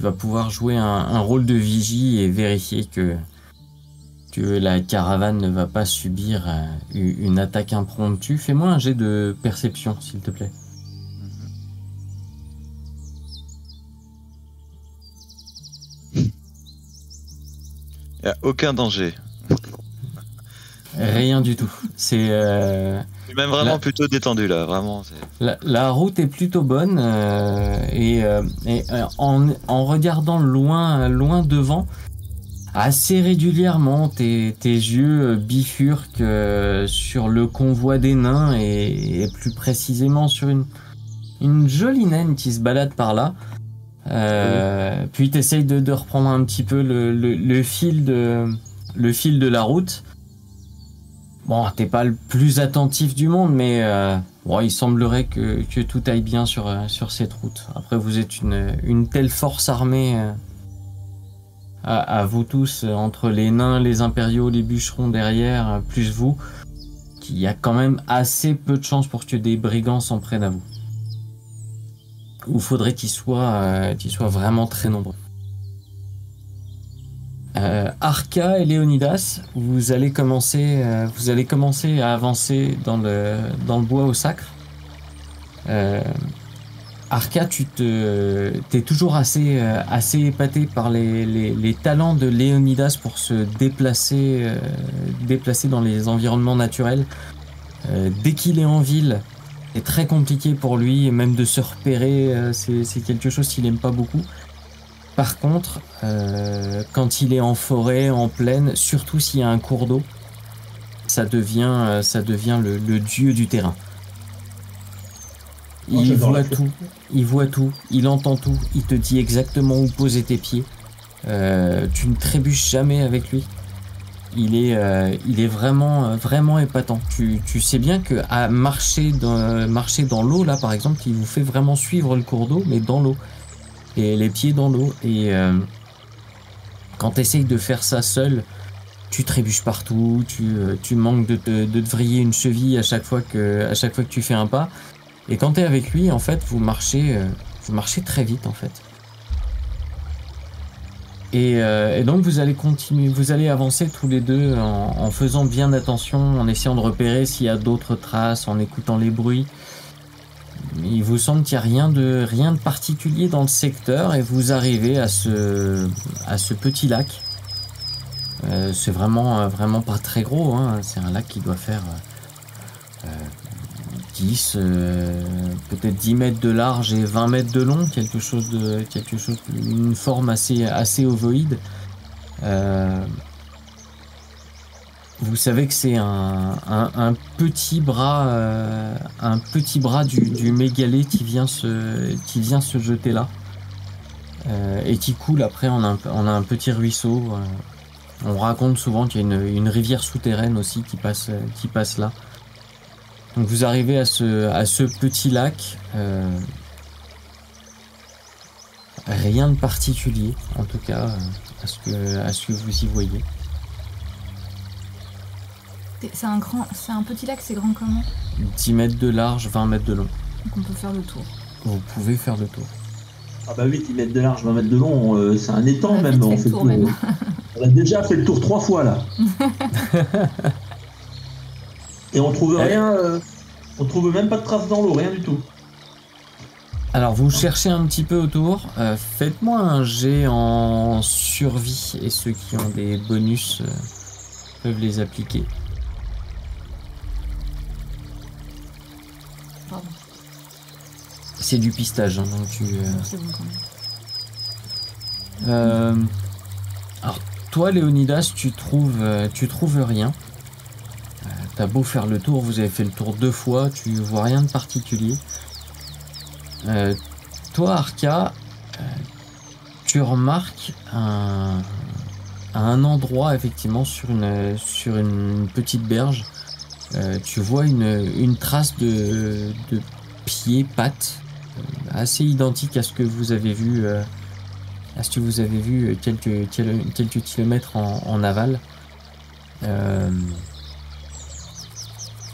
vas pouvoir jouer un rôle de vigie et vérifier que la caravane ne va pas subir une attaque impromptue. Fais-moi un jet de perception, s'il te plaît. Il n'y a aucun danger. Rien du tout. C'est Je suis même vraiment Là- plutôt détendu là, vraiment. la route est plutôt bonne et en regardant loin devant, assez régulièrement, tes yeux bifurquent sur le convoi des nains et plus précisément sur une jolie naine qui se balade par là. Puis t'essayes de reprendre un petit peu le fil de la route. Bon, t'es pas le plus attentif du monde, mais il semblerait que tout aille bien sur cette route. Après, vous êtes une telle force armée à vous tous, entre les nains, les impériaux, les bûcherons derrière, plus vous, qu'il y a quand même assez peu de chances pour que des brigands s'en prennent à vous. Ou faudrait qu'ils soient vraiment très nombreux. Arca et Léonidas, vous allez commencer à avancer dans le bois au sacre. Arca, t'es toujours assez épaté par les talents de Léonidas pour se déplacer dans les environnements naturels. Dès qu'il est en ville, c'est très compliqué pour lui, et même de se repérer, c'est quelque chose qu'il n'aime pas beaucoup. Par contre, quand il est en forêt, en plaine, surtout s'il y a un cours d'eau, ça devient le dieu du terrain. Il voit tout, il entend tout, il te dit exactement où poser tes pieds. Tu ne trébuches jamais avec lui. Il est vraiment épatant. Tu sais bien que à marcher dans l'eau là, par exemple, il vous fait vraiment suivre le cours d'eau, mais dans l'eau. Et les pieds dans l'eau. Et quand tu essayes de faire ça seul, tu trébuches partout, tu manques de te vriller une cheville à chaque fois que tu fais un pas. Et quand tu es avec lui, en fait, vous marchez très vite, en fait. Et donc vous allez avancer tous les deux en faisant bien attention, en essayant de repérer s'il y a d'autres traces, en écoutant les bruits. Il vous semble qu'il n'y a rien de particulier dans le secteur et vous arrivez à ce petit lac C'est vraiment pas très gros, hein. C'est un lac qui doit faire 10, peut-être 10 mètres de large et 20 mètres de long, une forme assez ovoïde. Vous savez que c'est un petit bras du mégalée qui vient se jeter là. Et qui coule après, on a un petit ruisseau. On raconte souvent qu'il y a une rivière souterraine aussi qui passe là. Donc vous arrivez à ce petit lac. Rien de particulier, en tout cas, à ce que vous y voyez. C'est un petit lac, c'est grand comment? 10 mètres de large, 20 mètres de long. Donc on peut faire le tour. Vous pouvez faire le tour. Ah bah oui, 10 mètres de large, 20 mètres de long, c'est un étang On a même. vite fait le tour, même. On a déjà fait le tour 3 fois là. Et on trouve rien, on trouve même pas de traces dans l'eau, rien du tout. Alors vous cherchez un petit peu autour, faites-moi un jet en survie et ceux qui ont des bonus peuvent les appliquer. Pardon. C'est du pistage, hein, donc tu... C'est bon quand même. Alors toi Léonidas, tu trouves rien. T'as beau faire le tour, vous avez fait le tour 2 fois, tu vois rien de particulier. Toi Arca, tu remarques à un endroit effectivement sur une petite berge, tu vois une trace de pieds-pattes assez identique à ce que vous avez vu quelques kilomètres en aval.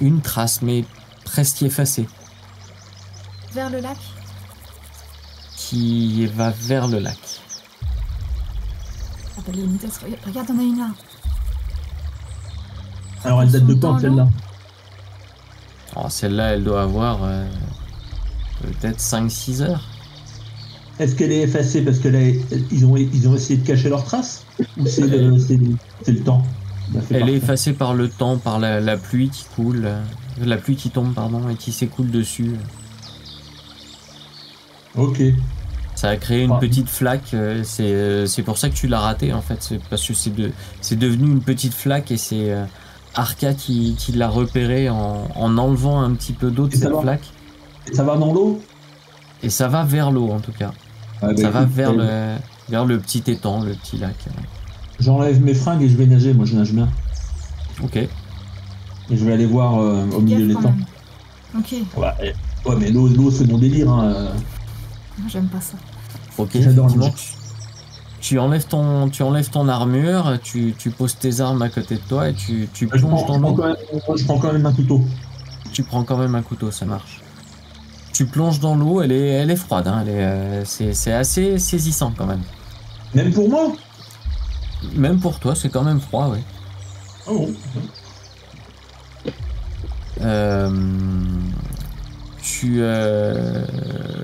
Une trace mais presque effacée Vers le lac? qui va vers le lac. Ah bah Léonidas, regarde, on a une là. Alors elle date de quand celle-là? Alors, celle-là, elle doit avoir peut-être 5-6 heures. Est-ce qu'elle est effacée parce que là, ils ont essayé de cacher leurs traces? Ou c'est le temps? Elle est effacée par le temps, par la pluie qui coule, la pluie qui tombe, pardon, et qui s'écoule dessus. Ok. Ça a créé une petite flaque, c'est pour ça que tu l'as raté en fait, c'est parce que c'est devenu une petite flaque et c'est Arca qui l'a repéré en enlevant un petit peu d'eau de cette flaque. Et ça va dans l'eau? Et ça va vers l'eau en tout cas. Ah bah ça va écoute, vers le petit étang, le petit lac. J'enlève mes fringues et je vais nager, moi je nage bien. Ok. Et je vais aller voir au milieu de Gaffe, l'étang. quand même. Ok, Ouais, mais l'eau c'est mon délire. Hein. moi j'aime pas ça. Ok, J'adore effectivement, tu enlèves ton armure, tu poses tes armes à côté de toi et tu plonges dans l'eau. Je prends quand même un couteau. Tu prends quand même un couteau, ça marche. Tu plonges dans l'eau, elle est froide, hein, c'est assez saisissant quand même. Même pour moi? Même pour toi, c'est quand même froid, oui. Oh bon.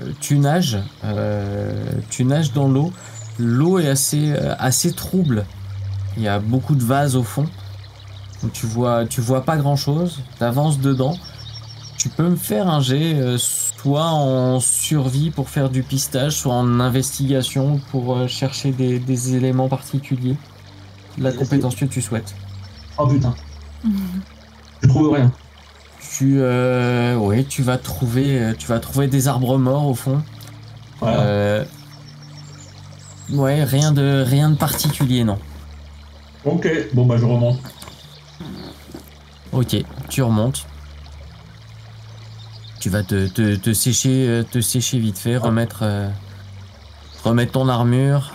Tu nages dans l'eau. L'eau est assez trouble. Il y a beaucoup de vases au fond. Donc tu vois pas grand chose. T'avances dedans. Tu peux me faire un jet, soit en survie pour faire du pistage, soit en investigation pour chercher des éléments particuliers. La compétence que tu souhaites. Oh putain. Je trouve rien. Tu vas trouver des arbres morts au fond. Voilà. Ouais, rien de particulier, non. Ok, bon bah je remonte. Ok, tu remontes. Tu vas te sécher vite fait, remettre ton armure,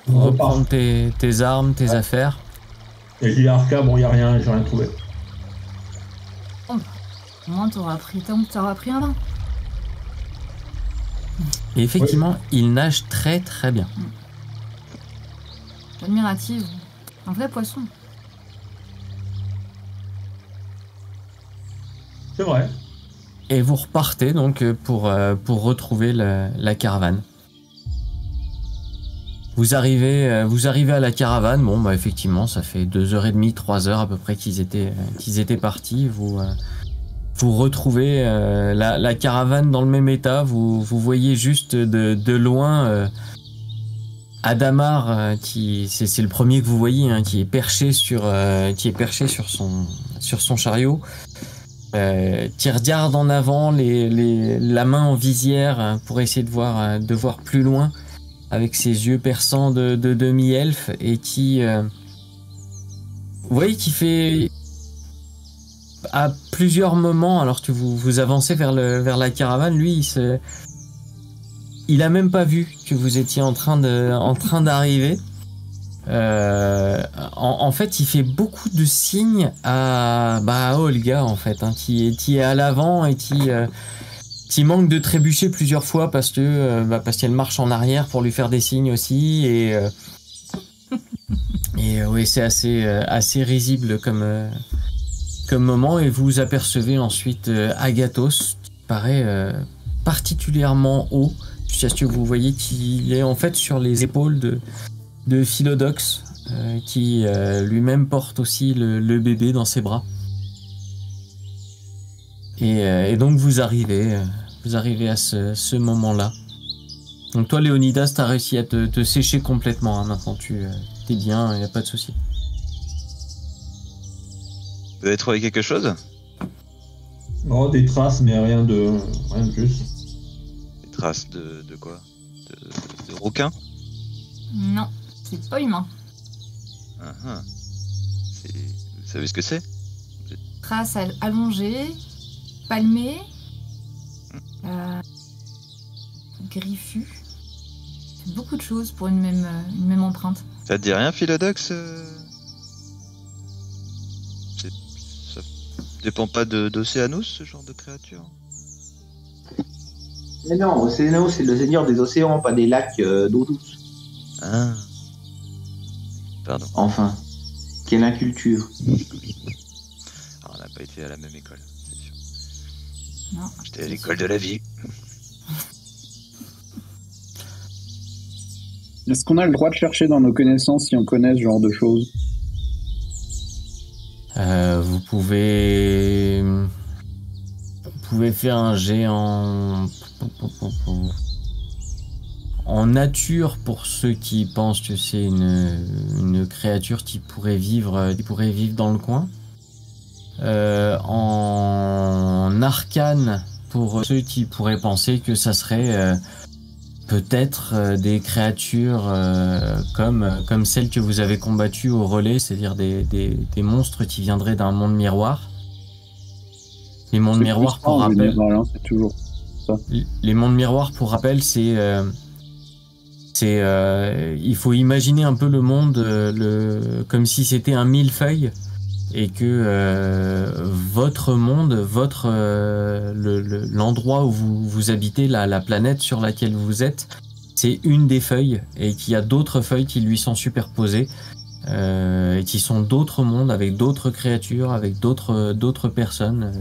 reprendre tes armes, tes affaires. Et je dis à Arca, bon y a rien, j'ai rien trouvé. Au moins t'auras pris un vin. Et effectivement, il nage très très bien. Admirative. Un vrai poisson. C'est vrai. Et vous repartez donc pour retrouver la caravane. Vous arrivez à la caravane. Bon, bah effectivement, ça fait 2h30, 3h à peu près qu'ils étaient partis. Vous retrouvez la caravane dans le même état. Vous voyez juste de loin Adamar, c'est le premier que vous voyez, hein, qui est perché sur son chariot. Qui regarde en avant, la main en visière, hein, pour essayer de voir plus loin, avec ses yeux perçants de demi-elfe, et qui, vous voyez, qui fait à plusieurs moments, alors que vous avancez vers la caravane, lui, il a même pas vu que vous étiez en train d'arriver. En fait, il fait beaucoup de signes à Olga, en fait, hein, qui est à l'avant et qui manque de trébucher plusieurs fois parce qu'elle marche en arrière pour lui faire des signes aussi, et oui, c'est assez risible comme moment. Et vous apercevez ensuite Agathos, qui paraît particulièrement haut, jusqu'à ce que vous voyez qu'il est en fait sur les épaules de Philodox, qui lui-même porte aussi le bébé dans ses bras. Et donc vous arrivez à ce moment-là. Donc toi, Léonidas, t'as réussi à te sécher complètement, hein. Maintenant t'es bien, y a pas de souci. Vous avez trouvé quelque chose? Oh, des traces, mais rien de plus. Des traces de quoi? De requins? Non, c'est pas humain. Vous savez ce que c'est? Traces allongées, palmées, griffues. C'est beaucoup de choses pour une même empreinte. Ça te dit rien, Philodox? Ça dépend pas d'Océanos, ce genre de créature? Mais non, Océanos, c'est le seigneur des océans, pas des lacs d'eau douce. Ah. Pardon. Enfin, quelle inculture. Alors, on n'a pas été à la même école, c'est sûr. Non. J'étais à l'école de la vie. Est-ce qu'on a le droit de chercher dans nos connaissances si on connaît ce genre de choses? Vous pouvez faire un jet en nature pour ceux qui pensent que c'est une créature qui pourrait vivre dans le coin. En arcane pour ceux qui pourraient penser que ça serait peut-être des créatures comme celles que vous avez combattues au relais, c'est-à-dire des monstres qui viendraient d'un monde miroir. Les mondes miroirs, pour rappel, c'est toujours ça. Les mondes miroirs, pour rappel, il faut imaginer un peu le monde comme si c'était un millefeuille, et que votre monde, l'endroit où vous habitez, la planète sur laquelle vous êtes, c'est une des feuilles, et qu'il y a d'autres feuilles qui lui sont superposées, et qui sont d'autres mondes avec d'autres créatures, avec d'autres personnes.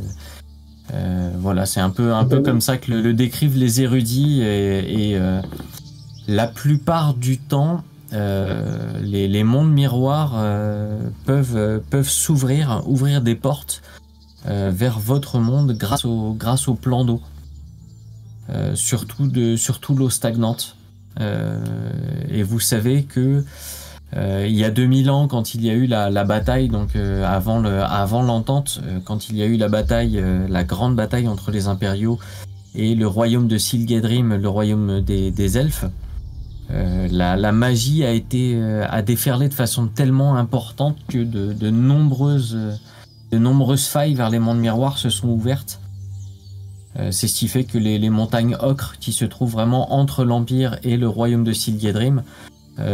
Voilà, c'est un peu comme ça que le décrivent les érudits, et la plupart du temps, les mondes miroirs peuvent s'ouvrir, ouvrir des portes vers votre monde grâce au plan d'eau, surtout l'eau stagnante. Et vous savez que il y a 2000 ans, quand il y a eu la bataille, donc avant l'entente, quand il y a eu la bataille, la grande bataille entre les impériaux et le royaume de Silgadrim, le royaume des elfes, la magie a déferlé de façon tellement importante que de nombreuses failles vers les mondes miroirs se sont ouvertes. C'est ce qui fait que les montagnes ocres, qui se trouvent vraiment entre l'Empire et le royaume de Silgadrim,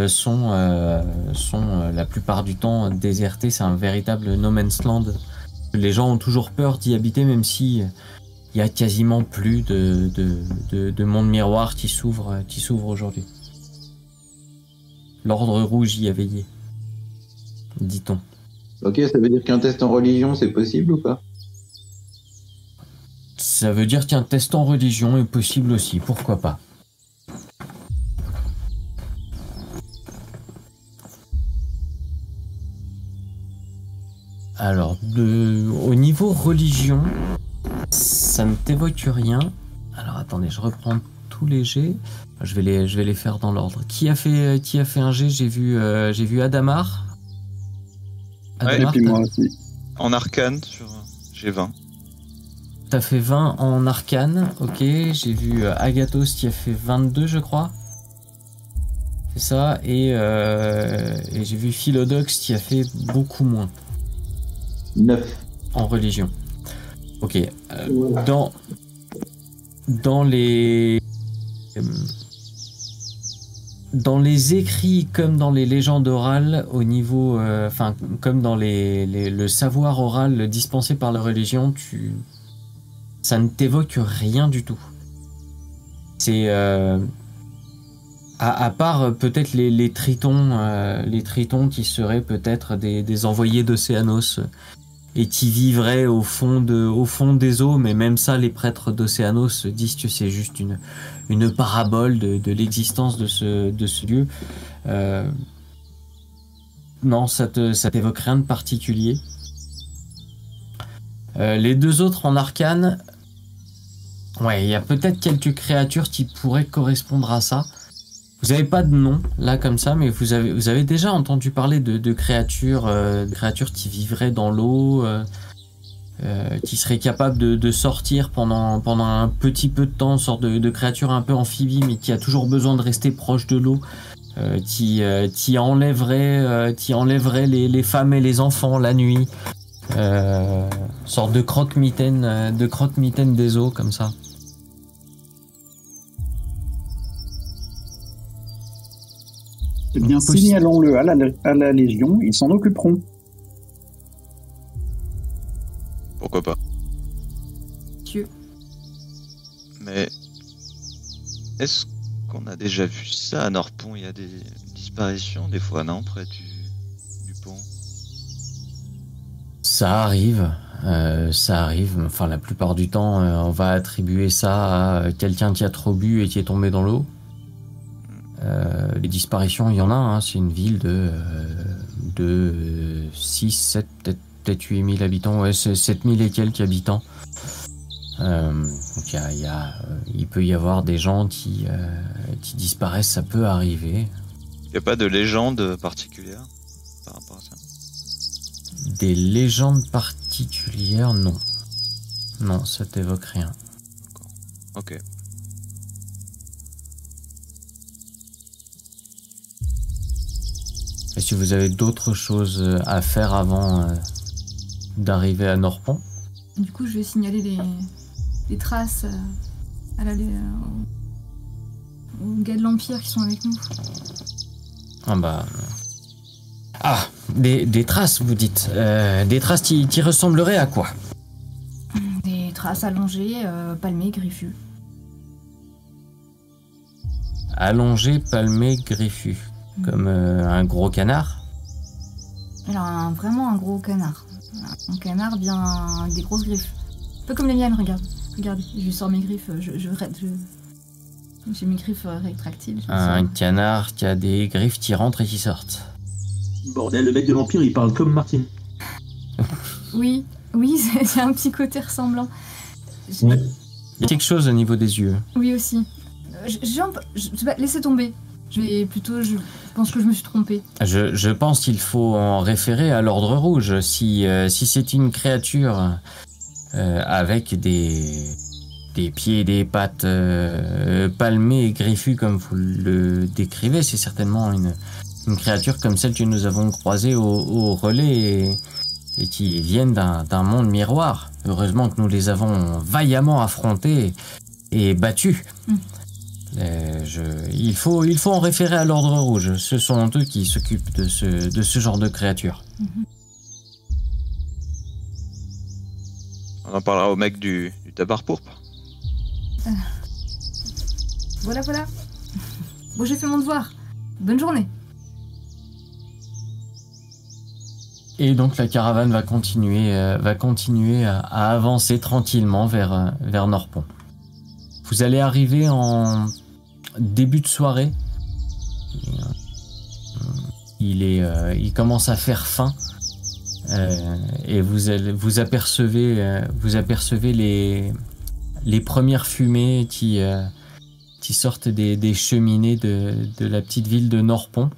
sont la plupart du temps désertés. C'est un véritable no man's land. Les gens ont toujours peur d'y habiter, même si il y a quasiment plus de mondes miroirs qui s'ouvrent aujourd'hui. L'ordre rouge y a veillé, dit-on. Ok, ça veut dire qu'un test en religion, c'est possible ou pas? Ça veut dire qu'un test en religion est possible aussi, pourquoi pas. Alors, au niveau religion, ça ne t'évoque rien. Alors attendez, je reprends tous les jets. Je vais les faire dans l'ordre. Qui a fait un jet? J'ai vu Adamar. Ouais, Et puis moi aussi. En arcane, sur G20. T'as fait 20 en arcane, ok. J'ai vu Agathos qui a fait 22, je crois. C'est ça. Et j'ai vu Philodox qui a fait beaucoup moins 9. en religion. Ok. Dans les écrits comme dans les légendes orales, au niveau, comme dans le savoir oral dispensé par la religion, ça ne t'évoque rien du tout. C'est à part peut-être les tritons qui seraient peut-être des envoyés d'Océanos et qui vivraient au fond des eaux, mais même ça, les prêtres d'Océanos disent que c'est juste une parabole de l'existence de ce lieu. Non, ça t'évoque rien de particulier. Les deux autres en arcane, ouais, il y a peut-être quelques créatures qui pourraient correspondre à ça. Vous n'avez pas de nom là comme ça, mais vous avez déjà entendu parler de créatures qui vivraient dans l'eau, qui seraient capables de sortir pendant un petit peu de temps, une sorte de créature un peu amphibie, mais qui a toujours besoin de rester proche de l'eau, qui enlèverait les femmes et les enfants la nuit, sorte de croque-mitaine des eaux comme ça. Eh bien, signalons-le à la Légion, ils s'en occuperont. Pourquoi pas. Dieu. Mais est-ce qu'on a déjà vu ça à Norpont? Il y a des disparitions des fois, non, près du pont? Ça arrive. Enfin, la plupart du temps, on va attribuer ça à quelqu'un qui a trop bu et qui est tombé dans l'eau. Les disparitions, il y en a, hein. C'est une ville de 6, 7, peut-être 8 000 habitants, ouais, c'est 7 000 et quelques habitants. Donc il peut y avoir des gens qui disparaissent, ça peut arriver. Il n'y a pas de légende particulière par rapport à ça? Des légendes particulières, non. Non, ça t'évoque rien. Ok. Est-ce que vous avez d'autres choses à faire avant d'arriver à Norpont? Du coup, je vais signaler les traces aux gars de l'Empire qui sont avec nous. Des traces, vous dites. Des traces qui ressembleraient à quoi? Des traces allongées, palmées, griffues. Allongées, palmées, griffues. Comme un gros canard? Alors, vraiment un gros canard. Un canard bien avec des grosses griffes. Un peu comme les miennes, regarde. Regarde, je sors mes griffes, j'ai mes griffes rétractiles. Un canard qui a des griffes qui rentrent et qui sortent. Bordel, le mec de l'Empire, il parle comme Martin. Oui, c'est un petit côté ressemblant. Ouais. Il y a quelque chose au niveau des yeux. Oui, aussi. Laissez tomber. Je pense que je me suis trompée. Je pense qu'il faut en référer à l'Ordre Rouge. Si c'est une créature avec des pieds et des pattes palmées et griffues comme vous le décrivez, c'est certainement une créature comme celle que nous avons croisée au relais et qui viennent d'un monde miroir. Heureusement que nous les avons vaillamment affrontés et battus. Il faut en référer à l'Ordre Rouge. Ce sont eux qui s'occupent de ce genre de créatures. On en parlera au mec du tabac pourpre. Voilà. Bon, j'ai fait mon devoir. Bonne journée. Et donc la caravane va continuer à avancer tranquillement vers Norpont. Vous allez arriver en début de soirée. Il commence à faire faim. Et vous apercevez les premières fumées qui sortent des cheminées de la petite ville de Norpont.